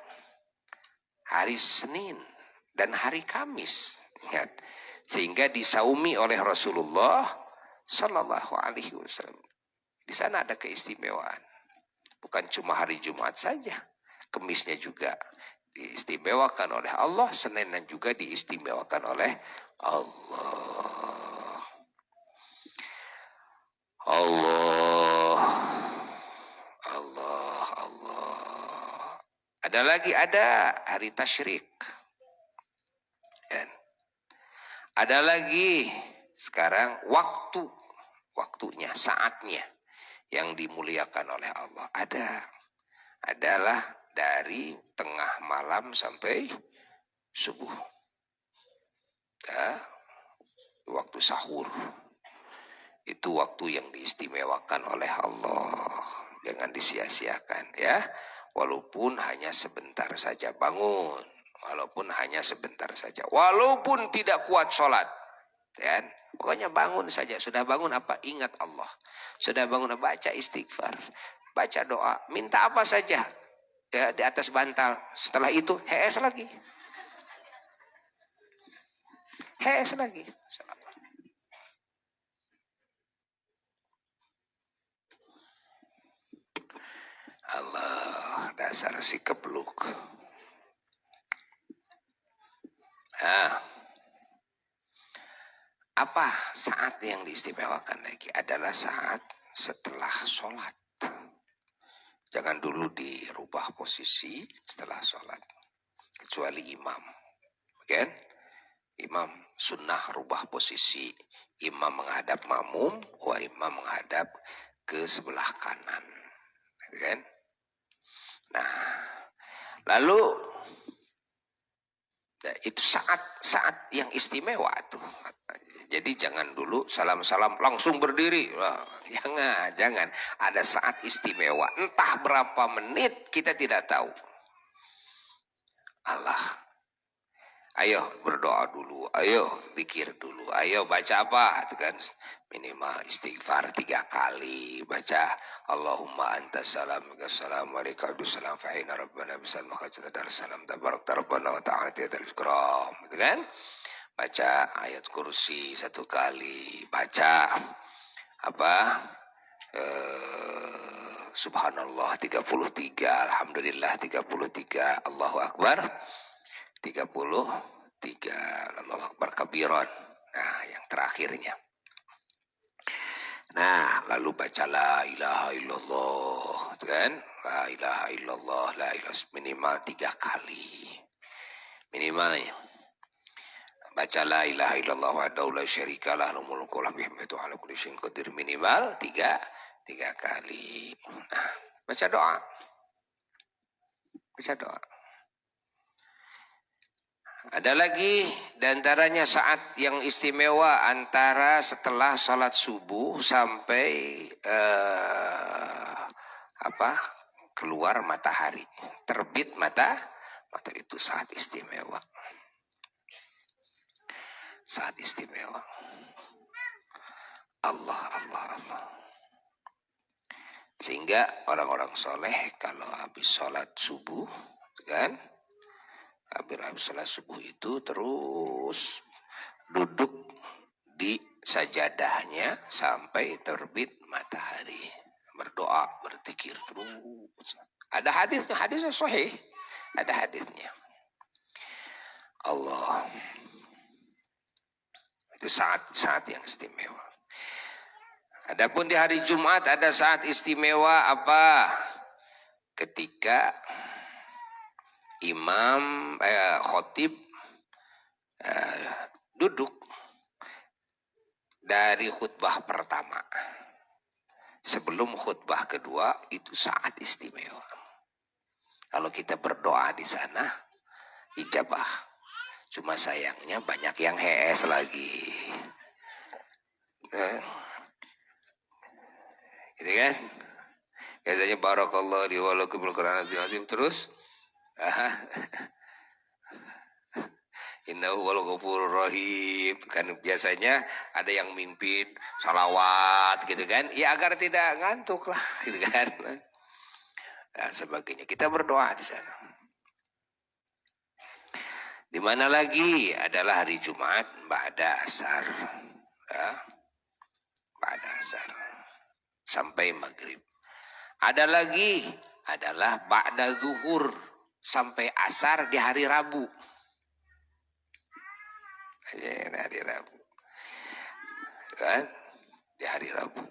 hari Senin dan hari Kamis. Ingat. Sehingga disaumi oleh Rasulullah sallallahu alaihi wasallam. Di sana ada keistimewaan. Bukan cuma hari Jumat saja. Kamisnya juga diistimewakan oleh Allah. Senin juga diistimewakan oleh Allah. Allah. Allah. Allah. Ada lagi, ada hari Tasyrik. Dan ada lagi sekarang waktunya, saatnya yang dimuliakan oleh Allah. Adalah dari tengah malam sampai subuh. Ya, waktu sahur. Itu waktu yang diistimewakan oleh Allah. Jangan disia-siakan ya. Walaupun hanya sebentar saja bangun. Walaupun hanya sebentar saja. Walaupun tidak kuat sholat. Ya, pokoknya bangun saja. Sudah bangun apa? Ingat Allah. Sudah bangun apa? Baca istighfar. Baca doa. Minta apa saja. Ya, di atas bantal. Setelah itu, HS lagi. HS lagi. Allah, dasar si kebluk. Nah, apa saat yang diistimewakan lagi? Adalah saat setelah sholat. Jangan dulu dirubah posisi setelah sholat. Kecuali imam. Kan? Imam sunnah rubah posisi. Imam menghadap makmum, imam menghadap ke sebelah kanan. Kan? Nah, lalu itu saat yang istimewa tuh. Jadi jangan dulu salam-salam langsung berdiri. Jangan. Ada saat istimewa. Entah berapa menit kita tidak tahu. Allah. Ayo berdoa dulu, ayo zikir dulu, ayo baca apa? Itu kan minimal istighfar 3 kali, baca Allahumma antas salam wa salam wa alaika abdussalam fa inna rabbana bisal makhajat dar salam tabarak rabbana wa ta'ala tidal ikram, gitu kan? Baca ayat kursi 1 kali, baca apa? Subhanallah 33, Alhamdulillah 33, Allahu Akbar 33, Allahu Akbar kabiran. Nah, yang terakhirnya. Nah, lalu baca la ilaha illallah, kan? La ilaha illallah, la ilaha minimal 3 kali. Minimalnya. Baca la ilaha illallah wahdahu la syarikalah lahul mulku wa lahul hamdu ala kulli syai'in qadir minimal 3 kali. Nah, baca doa. Baca doa. Ada lagi diantaranya saat yang istimewa antara setelah sholat subuh sampai keluar matahari, terbit matahari, itu saat istimewa. Saat istimewa. Allah. Sehingga orang-orang soleh kalau habis sholat subuh, kan? Habis sholat subuh itu terus duduk di sajadahnya sampai terbit matahari, berdoa, berzikir terus. Ada hadisnya sahih, ada hadisnya. Allah, itu saat yang istimewa. Adapun di hari Jumat ada saat istimewa apa? Ketika imam khotib duduk dari khutbah pertama sebelum khutbah kedua, itu saat istimewa. Kalau kita berdoa di sana ijabah. Cuma sayangnya banyak yang HS lagi. Gitu kan? Biasanya barakallahu li wa lakum bil Qur'anil azim terus innahu wal ghafurur rahim. Kan biasanya ada yang mimpin salawat gitu kan, ya agar tidak ngantuk lah gitu kan. Nah, sebagainya. Kita berdoa di sana. Di mana lagi adalah hari Jumat ba'da asar. Ya. Ba'da asar sampai maghrib. Ada lagi adalah ba'da zuhur sampai asar di hari Rabu. Hari Rabu. Kan? Di hari Rabu.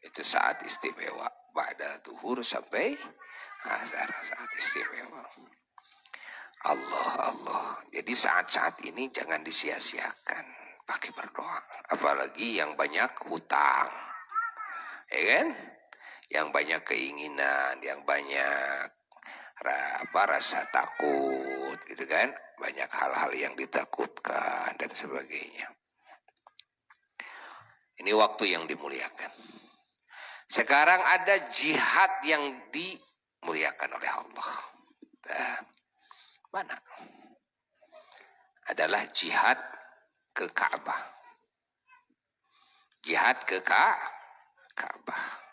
Itu saat istimewa. Ba'da zuhur sampai asar, saat istimewa. Allah. Jadi saat-saat ini jangan disia-siakan. Pakai berdoa. Apalagi yang banyak hutang. Ya kan? Yang banyak keinginan, yang banyak rasa takut, gitu kan? Banyak hal-hal yang ditakutkan dan sebagainya. Ini waktu yang dimuliakan. Sekarang ada jihad yang dimuliakan oleh Allah. Nah, mana? Adalah jihad ke Ka'bah. Jihad ke Ka'bah.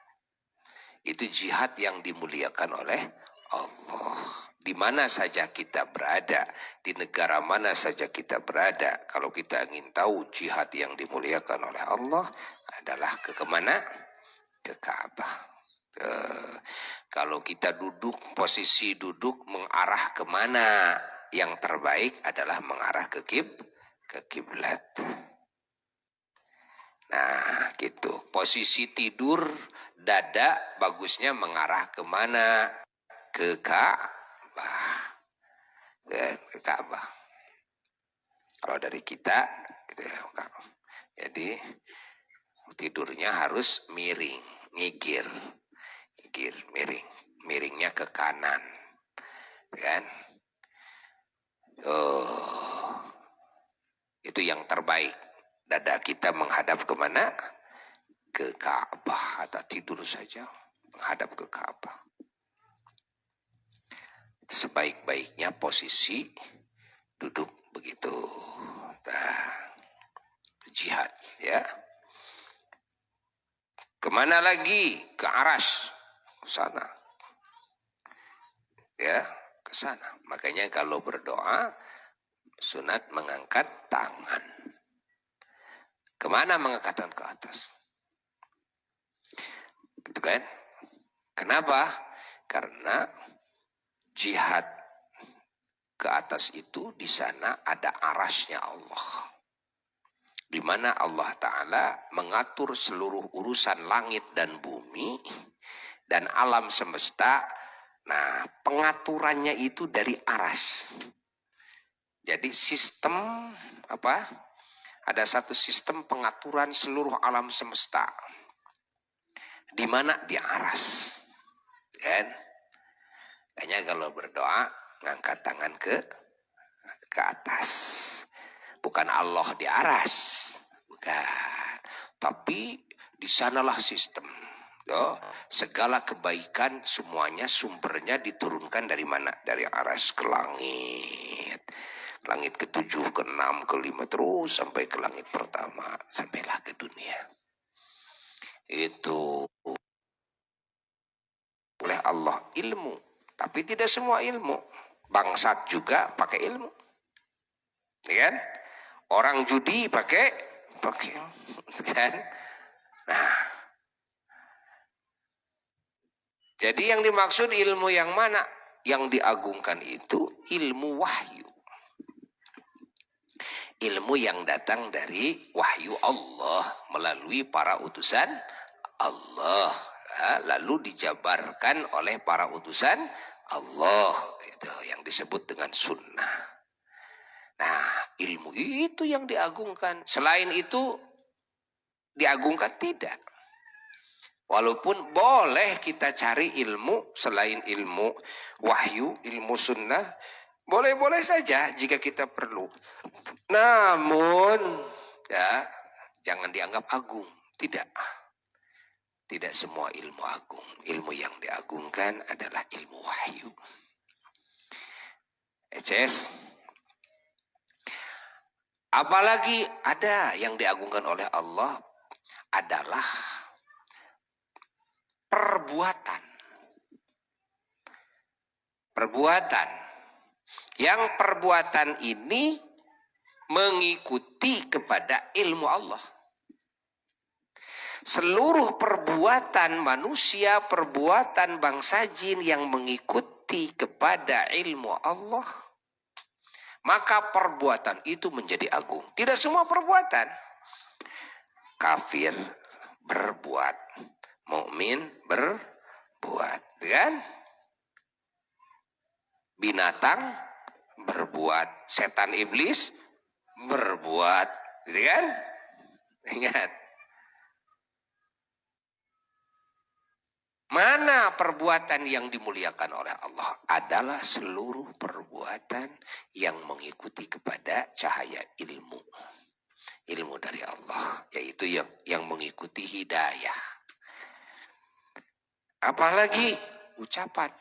Itu jihad yang dimuliakan oleh Allah. Di mana saja kita berada, di negara mana saja kita berada, kalau kita ingin tahu jihad yang dimuliakan oleh Allah adalah ke kemana? Ke Ka'bah. Kalau kita duduk, posisi duduk mengarah kemana? Yang terbaik adalah mengarah ke kiblat. Nah, gitu. Posisi tidur, dada bagusnya mengarah kemana? Ke Ka'bah. Ke Ka'bah. Kalau dari kita, gitu ya. Jadi tidurnya harus miring, ngigir, miring. Miringnya ke kanan, kan? Itu yang terbaik. Dada kita menghadap kemana? Ke Ka'bah. Atau tidur saja menghadap ke Ka'bah. Sebaik-baiknya posisi duduk begitu. Nah, jihad ya. Kemana lagi? Ke Aras, ke sana. Ya, ke sana. Makanya kalau berdoa sunat mengangkat tangan. Kemana mengangkat tangan? Ke atas. Gitu kan? Kenapa? Karena jihad ke atas itu di sana ada arasnya Allah. Di mana Allah Ta'ala mengatur seluruh urusan langit dan bumi dan alam semesta. Nah, pengaturannya itu dari aras. Jadi sistem apa? Ada satu sistem pengaturan seluruh alam semesta. Di mana? Di aras. Kan? Kayaknya kalau berdoa ngangkat tangan ke atas. Bukan Allah di aras, bukan. Tapi di sanalah sistem. Yo, segala kebaikan semuanya sumbernya diturunkan dari mana? Dari aras ke langit. Langit ke-7, ke-6, ke-5 terus sampai ke langit pertama, sampailah ke dunia. Itu oleh Allah ilmu, tapi tidak semua ilmu. Bangsat juga pakai ilmu. Ya kan? Orang judi pakai kan? Nah, jadi yang dimaksud ilmu yang mana? Yang diagungkan itu ilmu wahyu. Ilmu yang datang dari wahyu Allah melalui para utusan Allah. Lalu dijabarkan oleh para utusan Allah. Itu yang disebut dengan sunnah. Nah, ilmu itu yang diagungkan. Selain itu diagungkan tidak. Walaupun boleh kita cari ilmu selain ilmu wahyu, ilmu sunnah, boleh-boleh saja jika kita perlu. Namun, ya, jangan dianggap agung. Tidak. Tidak semua ilmu agung. Ilmu yang diagungkan adalah ilmu wahyu. ECS. Apalagi ada yang diagungkan oleh Allah adalah perbuatan. Perbuatan. Yang perbuatan ini mengikuti kepada ilmu Allah. Seluruh perbuatan manusia, perbuatan bangsa jin yang mengikuti kepada ilmu Allah, maka perbuatan itu menjadi agung. Tidak semua perbuatan. Kafir berbuat, mukmin berbuat, kan? Binatang berbuat, setan iblis berbuat, gitu kan? Ingat. Mana perbuatan yang dimuliakan oleh Allah? Adalah seluruh perbuatan yang mengikuti kepada cahaya ilmu. Ilmu dari Allah, yaitu yang mengikuti hidayah. Apalagi ucapan.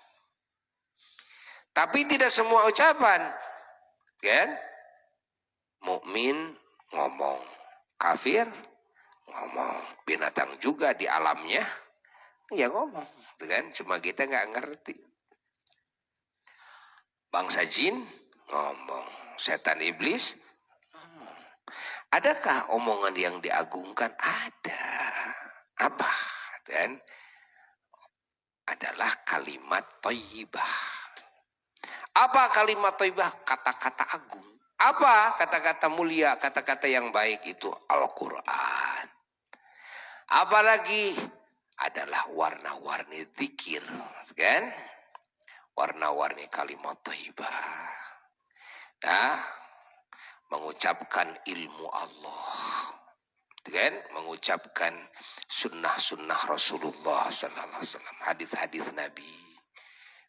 Tapi tidak semua ucapan. Kan? Mukmin ngomong, kafir ngomong, binatang juga di alamnya ya ngomong, kan? Cuma kita nggak ngerti. Bangsa jin ngomong, setan iblis ngomong. Adakah omongan yang diagungkan? Ada. Apa? Kan? Adalah kalimat thayyibah. Apa kalimat thayyibah? Kata-kata agung. Apa kata-kata mulia, kata-kata yang baik itu? Al-Quran. Apalagi adalah warna-warni zikir, kan? Warna-warni kalimat thayyibah. Nah, mengucapkan ilmu Allah, kan? Mengucapkan sunnah-sunnah Rasulullah Sallallahu Alaihi Wasallam, hadis-hadis Nabi,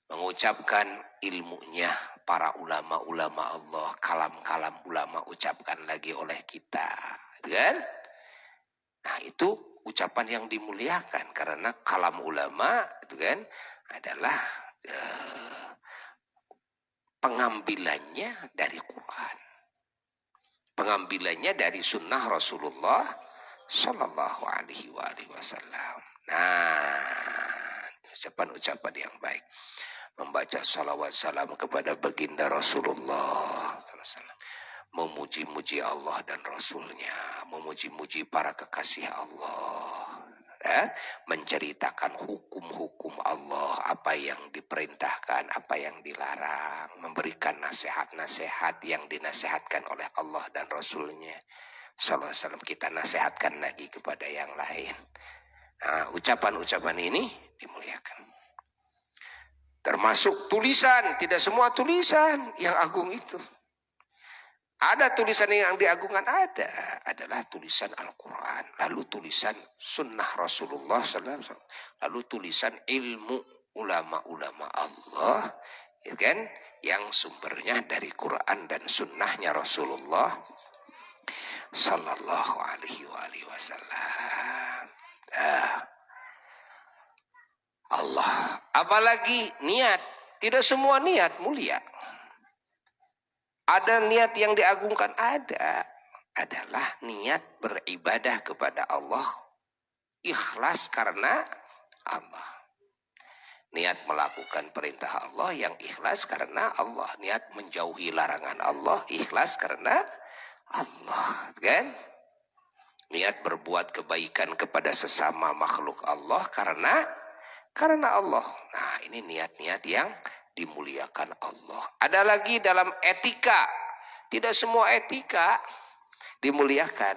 mengucapkan ilmunya para ulama-ulama Allah, kalam-kalam ulama ucapkan lagi oleh kita, kan? Nah, itu ucapan yang dimuliakan karena kalam ulama itu kan adalah pengambilannya dari Quran. pengambilannya dari sunnah Rasulullah Sallallahu Alaihi Wasallam. Nah, ucapan-ucapan yang baik, membaca salawat salam kepada baginda Rasulullah Sallallahu Alaihi Wasallam, memuji-muji Allah dan Rasulnya, memuji-muji para kekasih Allah, menceritakan hukum-hukum Allah, apa yang diperintahkan, apa yang dilarang, memberikan nasihat-nasihat yang dinasihatkan oleh Allah dan Rasulnya Sallallahu Alaihi Wasallam, kita nasihatkan lagi kepada yang lain. Nah, ucapan-ucapan ini dimuliakan. Termasuk tulisan, tidak semua tulisan yang agung itu. Ada tulisan yang diagungkan, adalah tulisan Al-Quran, lalu tulisan sunnah Rasulullah SAW, lalu tulisan ilmu ulama-ulama Allah, ya kan, yang sumbernya dari Quran dan sunnahnya Rasulullah Sallallahu Alaihi Wasallam. Allah, apalagi niat, tidak semua niat mulia. Ada niat yang diagungkan, adalah niat beribadah kepada Allah, ikhlas karena Allah. Niat melakukan perintah Allah yang ikhlas karena Allah. Niat menjauhi larangan Allah, ikhlas karena Allah, kan? Niat berbuat kebaikan kepada sesama makhluk Allah karena Allah. Nah, ini niat-niat yang dimuliakan Allah. Ada lagi dalam etika. Tidak semua etika dimuliakan.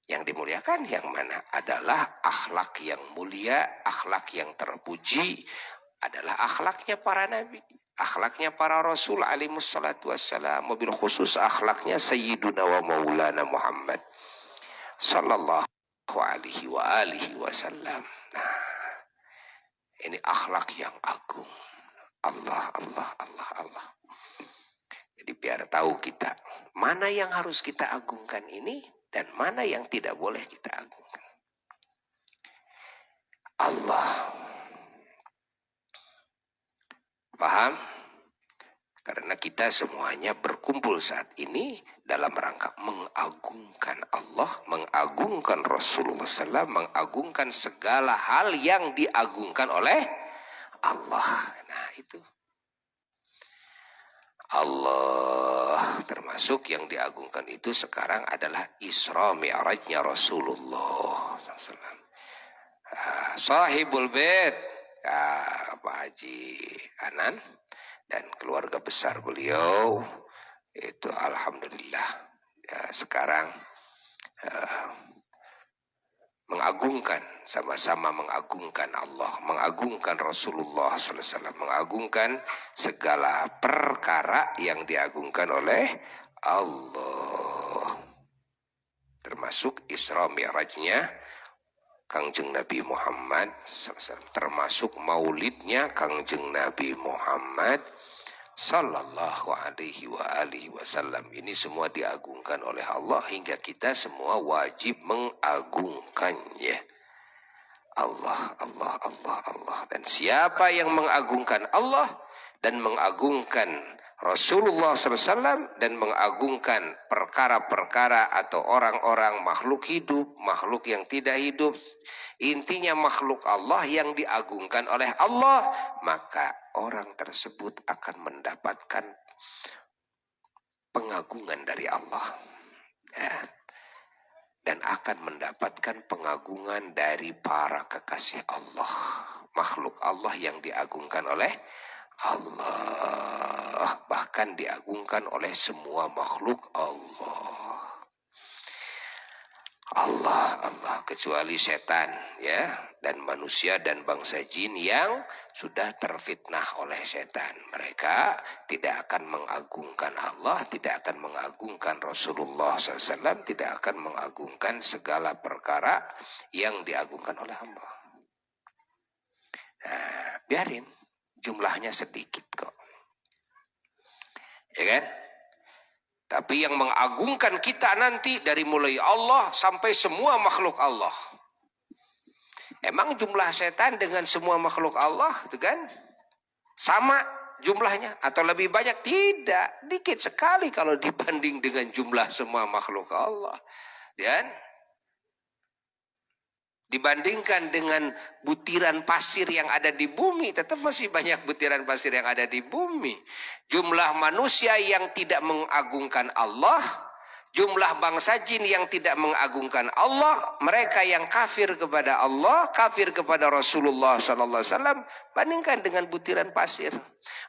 Yang dimuliakan yang mana? Adalah akhlak yang mulia, akhlak yang terpuji, adalah akhlaknya para nabi, akhlaknya para rasul alaihimus salatu wassalam, mobil khusus akhlaknya Sayyiduna wa Maulana Muhammad Sallallahu Alaihi Wasallam. Nah, ini akhlak yang agung. Allah. Jadi biar tahu kita mana yang harus kita agungkan ini dan mana yang tidak boleh kita agungkan. Allah. Paham? Karena kita semuanya berkumpul saat ini dalam rangka mengagungkan Allah, mengagungkan Rasulullah SAW, mengagungkan segala hal yang diagungkan oleh Allah. Nah, itu Allah, termasuk yang diagungkan itu sekarang adalah Isra Mi'rajnya Rasulullah SAW. Sahibul Bait, Pak Haji Anan dan keluarga besar beliau itu alhamdulillah ya, sekarang mengagungkan, sama-sama mengagungkan Allah, mengagungkan Rasulullah SAW, mengagungkan segala perkara yang diagungkan oleh Allah, termasuk Isra Mi'rajnya Kangjeng Nabi Muhammad SAW, termasuk maulidnya Kangjeng Nabi Muhammad Sallallahu Alaihi Wasallam. Ini semua diagungkan oleh Allah hingga kita semua wajib mengagungkannya. Allah. Dan siapa yang mengagungkan Allah dan mengagungkan Rasulullah SAW dan mengagungkan perkara-perkara atau orang-orang makhluk hidup, makhluk yang tidak hidup, intinya makhluk Allah yang diagungkan oleh Allah, maka orang tersebut akan mendapatkan pengagungan dari Allah, ya, dan akan mendapatkan pengagungan dari para kekasih Allah, makhluk Allah yang diagungkan oleh Allah, bahkan diagungkan oleh semua makhluk Allah, kecuali setan, ya, dan manusia dan bangsa jin yang sudah terfitnah oleh setan. Mereka tidak akan mengagungkan Allah, tidak akan mengagungkan Rasulullah SAW, tidak akan mengagungkan segala perkara yang diagungkan oleh Allah. Nah, biarin. Jumlahnya sedikit kok, ya kan? Tapi yang mengagungkan kita nanti dari mulai Allah sampai semua makhluk Allah. Emang jumlah setan dengan semua makhluk Allah itu kan sama? jumlahnya atau lebih banyak? Tidak, dikit sekali kalau dibanding dengan jumlah semua makhluk Allah. Dan dibandingkan dengan butiran pasir yang ada di bumi, tetap masih banyak butiran pasir yang ada di bumi. Jumlah manusia yang tidak mengagungkan Allah, jumlah bangsa jin yang tidak mengagungkan Allah, mereka yang kafir kepada Allah, kafir kepada Rasulullah sallallahu alaihi wasallam, bandingkan dengan butiran pasir.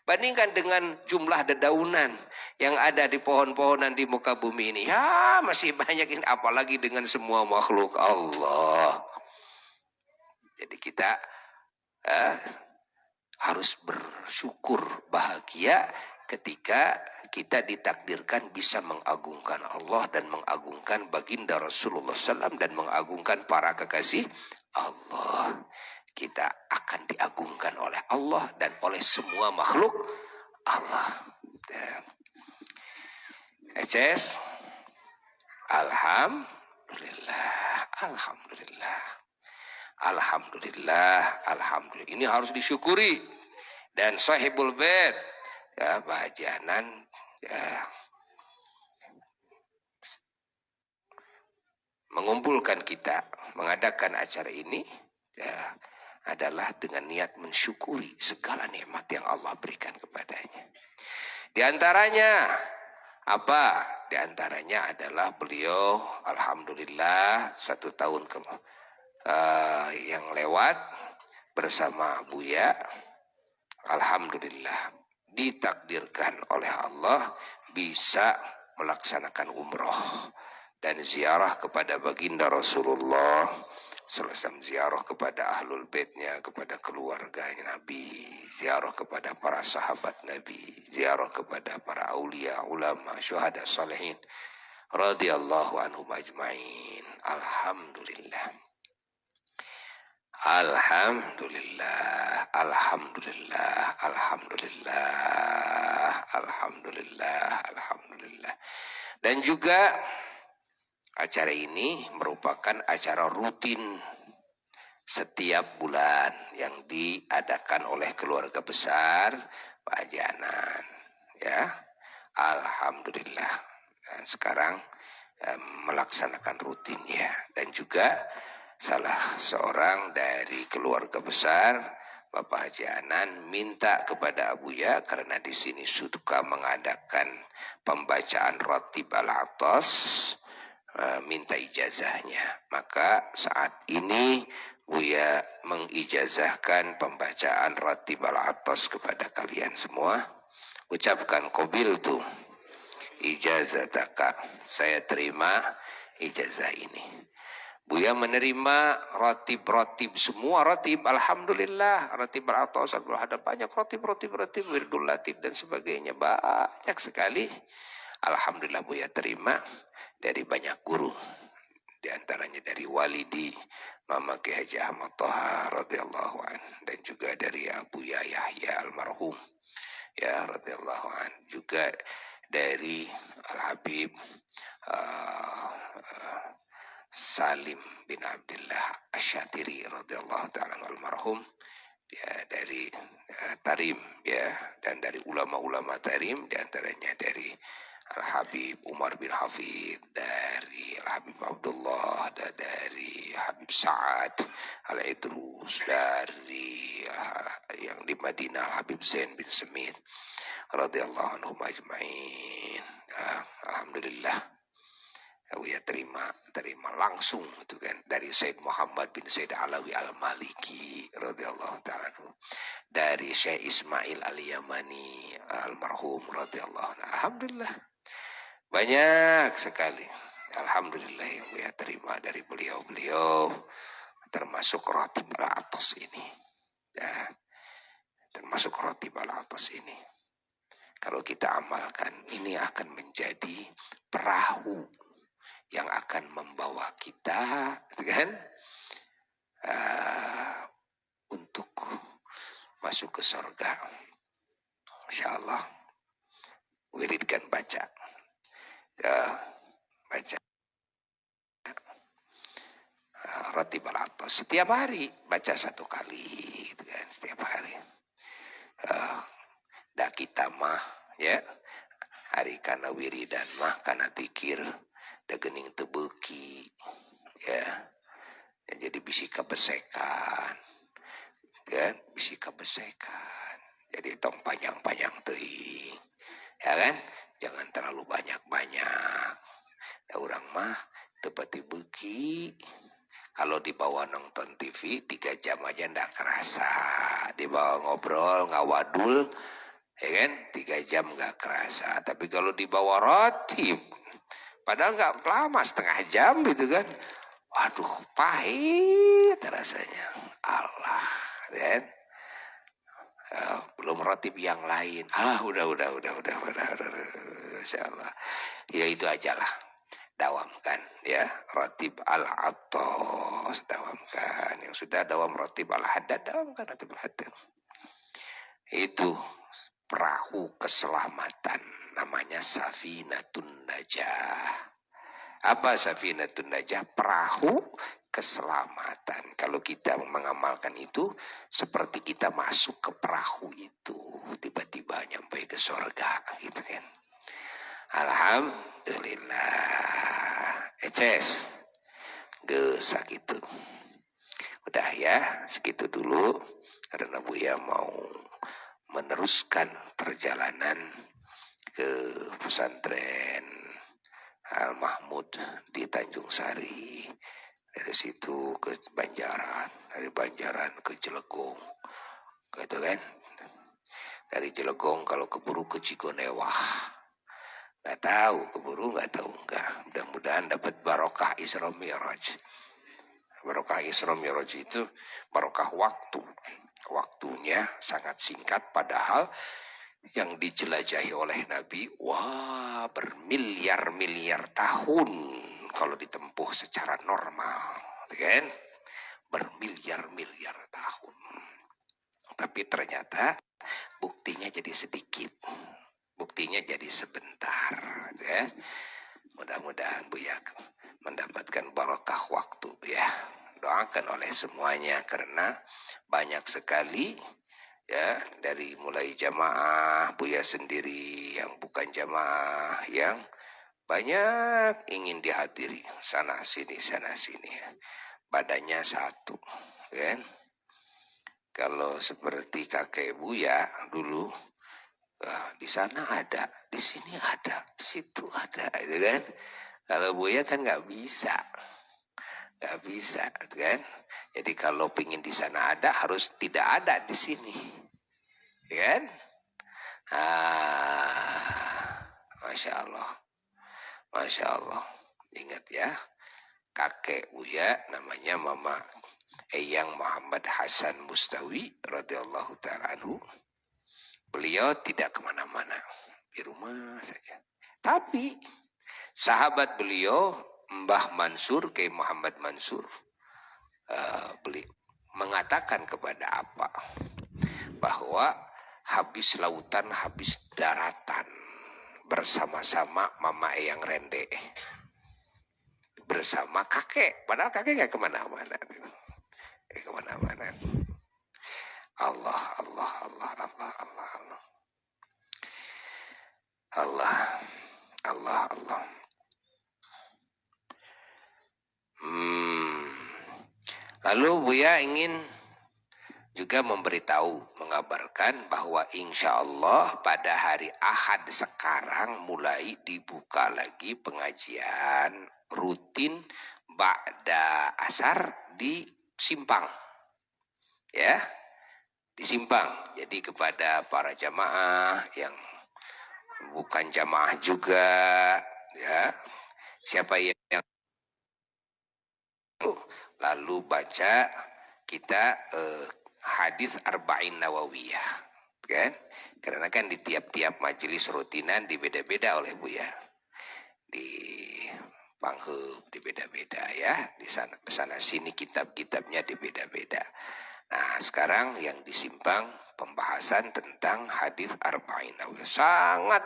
Bandingkan dengan jumlah dedaunan yang ada di pohon-pohonan di muka bumi ini. Ya, masih banyak ini, apalagi dengan semua makhluk Allah. Jadi kita harus bersyukur, bahagia ketika kita ditakdirkan bisa mengagungkan Allah dan mengagungkan baginda Rasulullah SAW dan mengagungkan para kekasih Allah. Kita akan diagungkan oleh Allah dan oleh semua makhluk Allah. Eces, alhamdulillah, alhamdulillah. Alhamdulillah, alhamdulillah. Ini harus disyukuri. Dan sahibul bait, ya, Pak Haji Anan, ya, mengumpulkan kita, mengadakan acara ini, ya, adalah dengan niat mensyukuri segala nikmat yang Allah berikan kepadanya. Di antaranya apa? Di antaranya adalah beliau, alhamdulillah, 1 tahun yang lewat bersama Buya, alhamdulillah ditakdirkan oleh Allah bisa melaksanakan umroh dan ziarah kepada baginda Rasulullah SAW, ziarah kepada ahlul baitnya, kepada keluarganya Nabi, ziarah kepada para sahabat Nabi, ziarah kepada para aulia, ulama, syuhada, salihin radhiyallahu anhum ajmain. Alhamdulillah. Alhamdulillah, alhamdulillah, alhamdulillah, alhamdulillah, alhamdulillah. Dan juga acara ini merupakan acara rutin setiap bulan yang diadakan oleh keluarga besar Pak Haji Anan. Ya, alhamdulillah. Dan sekarang melaksanakan rutinnya, dan juga salah seorang dari keluarga besar Bapak Haji Anan minta kepada Abuya, karena di sini suka mengadakan pembacaan Ratib Al-Atas, minta ijazahnya. Maka saat ini Buya mengijazahkan pembacaan Ratib Al-Atas kepada kalian semua. Ucapkan qabil tuh ijazataka, saya terima ijazah ini. Buya menerima ratib-ratib, semua ratib, alhamdulillah, ratib al-atas, ada banyak ratib, wirdul latib dan sebagainya, banyak sekali. Alhamdulillah Buya terima dari banyak guru, di antaranya dari walidi Mama Kiai Haji Ahmad Thaha radhiyallahu an, dan juga dari Abu Yahya almarhum, ya radhiyallahu an, juga dari Al-Habib Salim bin Abdullah Asyatiri radhiyallahu ta'ala almarhum, ya, dari Tarim, ya, dan dari ulama-ulama Tarim, diantaranya dari Al-Habib Umar bin Hafid, dari Al-Habib Abdullah, dan dari Habib Sa'ad Al-Idrus, dari yang di Madinah Al-Habib Zain bin Semit radhiyallahu anhum ajmain. Alhamdulillah ya, terima langsung itu kan dari Said Muhammad bin Said Alawi Al-Maliki radhiyallahu ta'ala, dari Syekh Ismail Al-Yamani almarhum radhiyallahu ta'ala. Alhamdulillah banyak sekali, alhamdulillah yang saya terima dari beliau-beliau, termasuk Ratib Al-Atas ini, ya, termasuk Ratib Al-Atas ini. Kalau kita amalkan, ini akan menjadi perahu yang akan membawa kita, kan, untuk masuk ke surga. Insyaallah. Wiridkan, baca, baca Ratib Al-Atas setiap hari, baca 1 kali, kan, setiap hari. dah kita mah ya hari kana wiridan mah kana tikir da geuning teu beuki ya. Jadi bisi kabesekan kan, bisi kabesekan. Jadi tong panjang-panjang teuing ya kan, jangan terlalu banyak-banyak. Da urang mah teu pati beuki. Kalau dibawa nonton TV 3 jam aja ndak kerasa, dibawa ngobrol ngawadul ya kan 3 jam nggak kerasa. Tapi kalau dibawa rotib padahal nggak lama, setengah jam gitu kan, waduh pahit rasanya. Allah kan. Belum rotib yang lain. Udah. Masya Allah. Ya itu aja lah. Dawamkan ya rotib al-atos, dawamkan. Yang sudah dawam rotib al-haddad, dawamkan rotib al-haddad. Itu perahu keselamatan, namanya safinatun najah. Apa safinatun najah? Perahu keselamatan. Kalau kita mengamalkan itu seperti kita masuk ke perahu itu, tiba-tiba nyampe ke surga gitu kan. Alhamdulillah. Eces geus gitu. Udah ya, segitu dulu karena Buya mau meneruskan perjalanan ke pesantren Al-Mahmud di Tanjung Sari. Dari situ ke Banjaran, dari Banjaran ke Cilegon, gitu kan. Dari Cilegon kalau keburu ke Cigonewah. Nggak tahu keburu, nggak tahu enggak. Mudah-mudahan dapat barokah Isra Mi'raj. Barokah Isra Mi'raj itu barokah waktu. Waktunya sangat singkat padahal yang dijelajahi oleh Nabi, wah bermiliar-miliar tahun kalau ditempuh secara normal, kan? Bermiliar-miliar tahun. Tapi ternyata buktinya jadi sedikit, buktinya jadi sebentar, ya. Mudah-mudahan Buya mendapatkan barokah waktu, ya. Doakan oleh semuanya karena banyak sekali ya, dari mulai jamaah Buya sendiri yang bukan jamaah yang banyak ingin dihadiri sana sini badannya satu kan. Kalau seperti kakek Buya dulu di sana ada, di sini ada, di situ ada gitu kan. Kalau Buya kan nggak bisa kan. Jadi kalau pingin di sana ada harus tidak ada di sini kan. Masya Allah. Ingat ya, kakek Buya namanya Mama Eyang Muhammad Hasan Mustawi radhiyallahu ta'ala anhu. Beliau tidak kemana-mana, di rumah saja. Tapi sahabat beliau Mbah Mansur, Kiai Muhammad Mansur, beliau mengatakan kepada apa? Bahwa habis lautan, habis daratan, bersama-sama Mama Eyang Rende, bersama kakek. Padahal kakek gak kemana-mana. Allah. Lalu Buya ingin juga memberitahu, mengabarkan bahwa insya Allah pada hari Ahad sekarang mulai dibuka lagi pengajian rutin ba'da asar di Simpang. Ya, di Simpang. Jadi kepada para jamaah yang bukan jamaah juga, ya, siapa yang lalu baca kita hadis Arba'in Nawawiyah, kan? Karena kan di tiap-tiap majelis rutinan dibeda-beda oleh Buya. Di Panghub dibeda-beda ya, di sana sini kitab-kitabnya dibeda-beda. Nah, sekarang yang di Simpang pembahasan tentang hadis Arba'in Nawawiyah. Sangat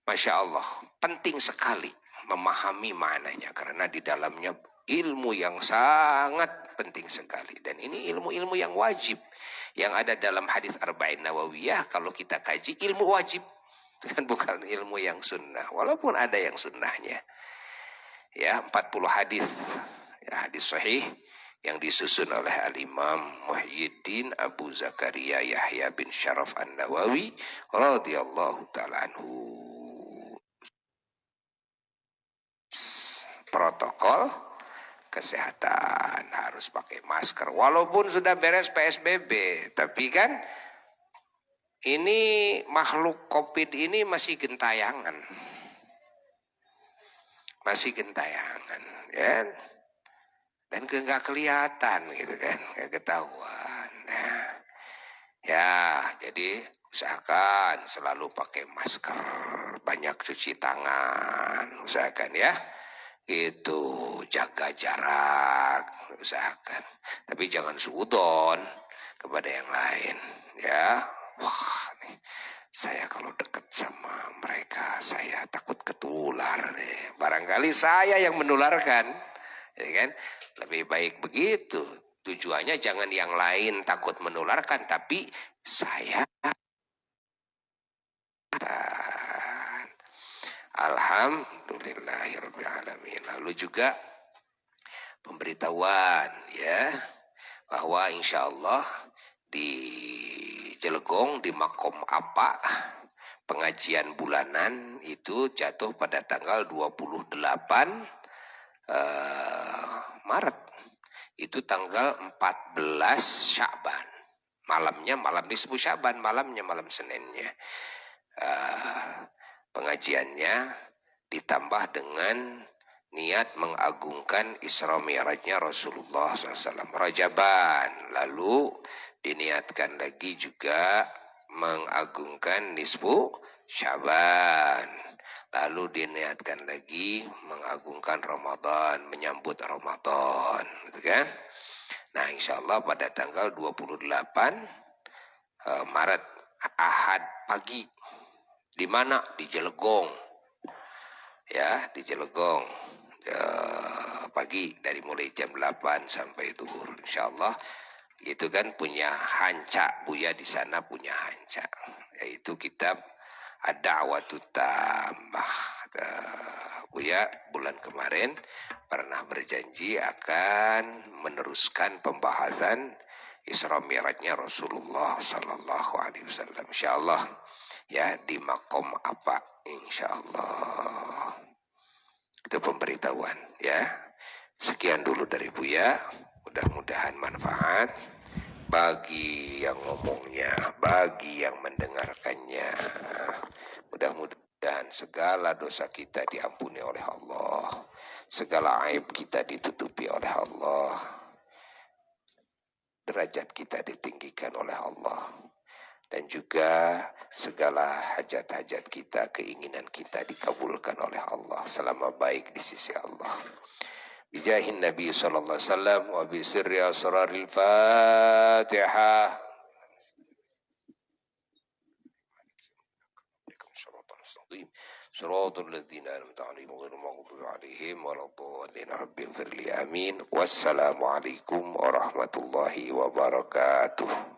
Masya Allah, penting sekali memahami maknanya karena di dalamnya ilmu yang sangat penting sekali. Dan ini ilmu-ilmu yang wajib. Yang ada dalam hadis Arba'in Nawawiyah, kalau kita kaji ilmu wajib. Kan bukan ilmu yang sunnah. Walaupun ada yang sunnahnya. Ya, 40 hadis. Ya, hadis sahih yang disusun oleh Al-Imam Muhyiddin Abu Zakaria Yahya bin Syaraf An-Nawawi radhiyallahu ta'ala anhu. Protokol kesehatan harus pakai masker walaupun sudah beres PSBB, tapi kan ini makhluk COVID ini masih gentayangan ya, dan nggak kelihatan gitu kan, nggak ketahuan. Nah, ya jadi usahakan selalu pakai masker, banyak cuci tangan, usahakan ya. Itu jaga jarak, usahakan. Tapi jangan suudon kepada yang lain, ya. Wah, nih, saya kalau dekat sama mereka, saya takut ketular nih. Barangkali saya yang menularkan, ya kan? Lebih baik begitu. Tujuannya jangan yang lain takut menularkan, tapi saya. Alhamdulillahirrahmanirrahim. Lalu juga pemberitahuan ya, bahwa insya Allah di Jelgong di Makom Apa pengajian bulanan itu jatuh pada tanggal 28 Maret. Itu tanggal 14 Sya'ban. Malamnya malam nisfu Sya'ban, malamnya malam Seninnya. Pengajiannya ditambah dengan niat mengagungkan Isra Mi'rajnya Rasulullah SAW Rajaban. Lalu diniatkan lagi juga mengagungkan nisfu Sya'ban. Lalu diniatkan lagi mengagungkan Ramadan, menyambut Ramadan, gitu kan? Nah, insya Allah pada tanggal 28 Maret Ahad pagi. Di mana? Di Jelgong. Ya, di Jelgong. Pagi dari mulai jam 8 sampai zuhur. Insyaallah itu kan punya hanca, Buya di sana punya hanca. Yaitu kitab Ad-Da'watut Tammah. Buya bulan kemarin pernah berjanji akan meneruskan pembahasan Isra Mi'rajnya Rasulullah sallallahu alaihi wasallam. Insyaallah ya di Makom Apa, insyaallah. Itu pemberitahuan ya. Sekian dulu dari Buya. Mudah-mudahan manfaat bagi yang ngomongnya, bagi yang mendengarkannya. Mudah-mudahan segala dosa kita diampuni oleh Allah, segala aib kita ditutupi oleh Allah, derajat kita ditinggikan oleh Allah, dan juga segala hajat-hajat kita, keinginan kita dikabulkan oleh Allah selama baik di sisi Allah. Bijahin Nabi sallallahu alaihi wasallam wa bi sirri asraril Fatihah. صراط الذين أنعمت عليهم غير المغضوب عليهم ولا الضالين رب اغفر لي آمين والسلام عليكم ورحمة الله وبركاته.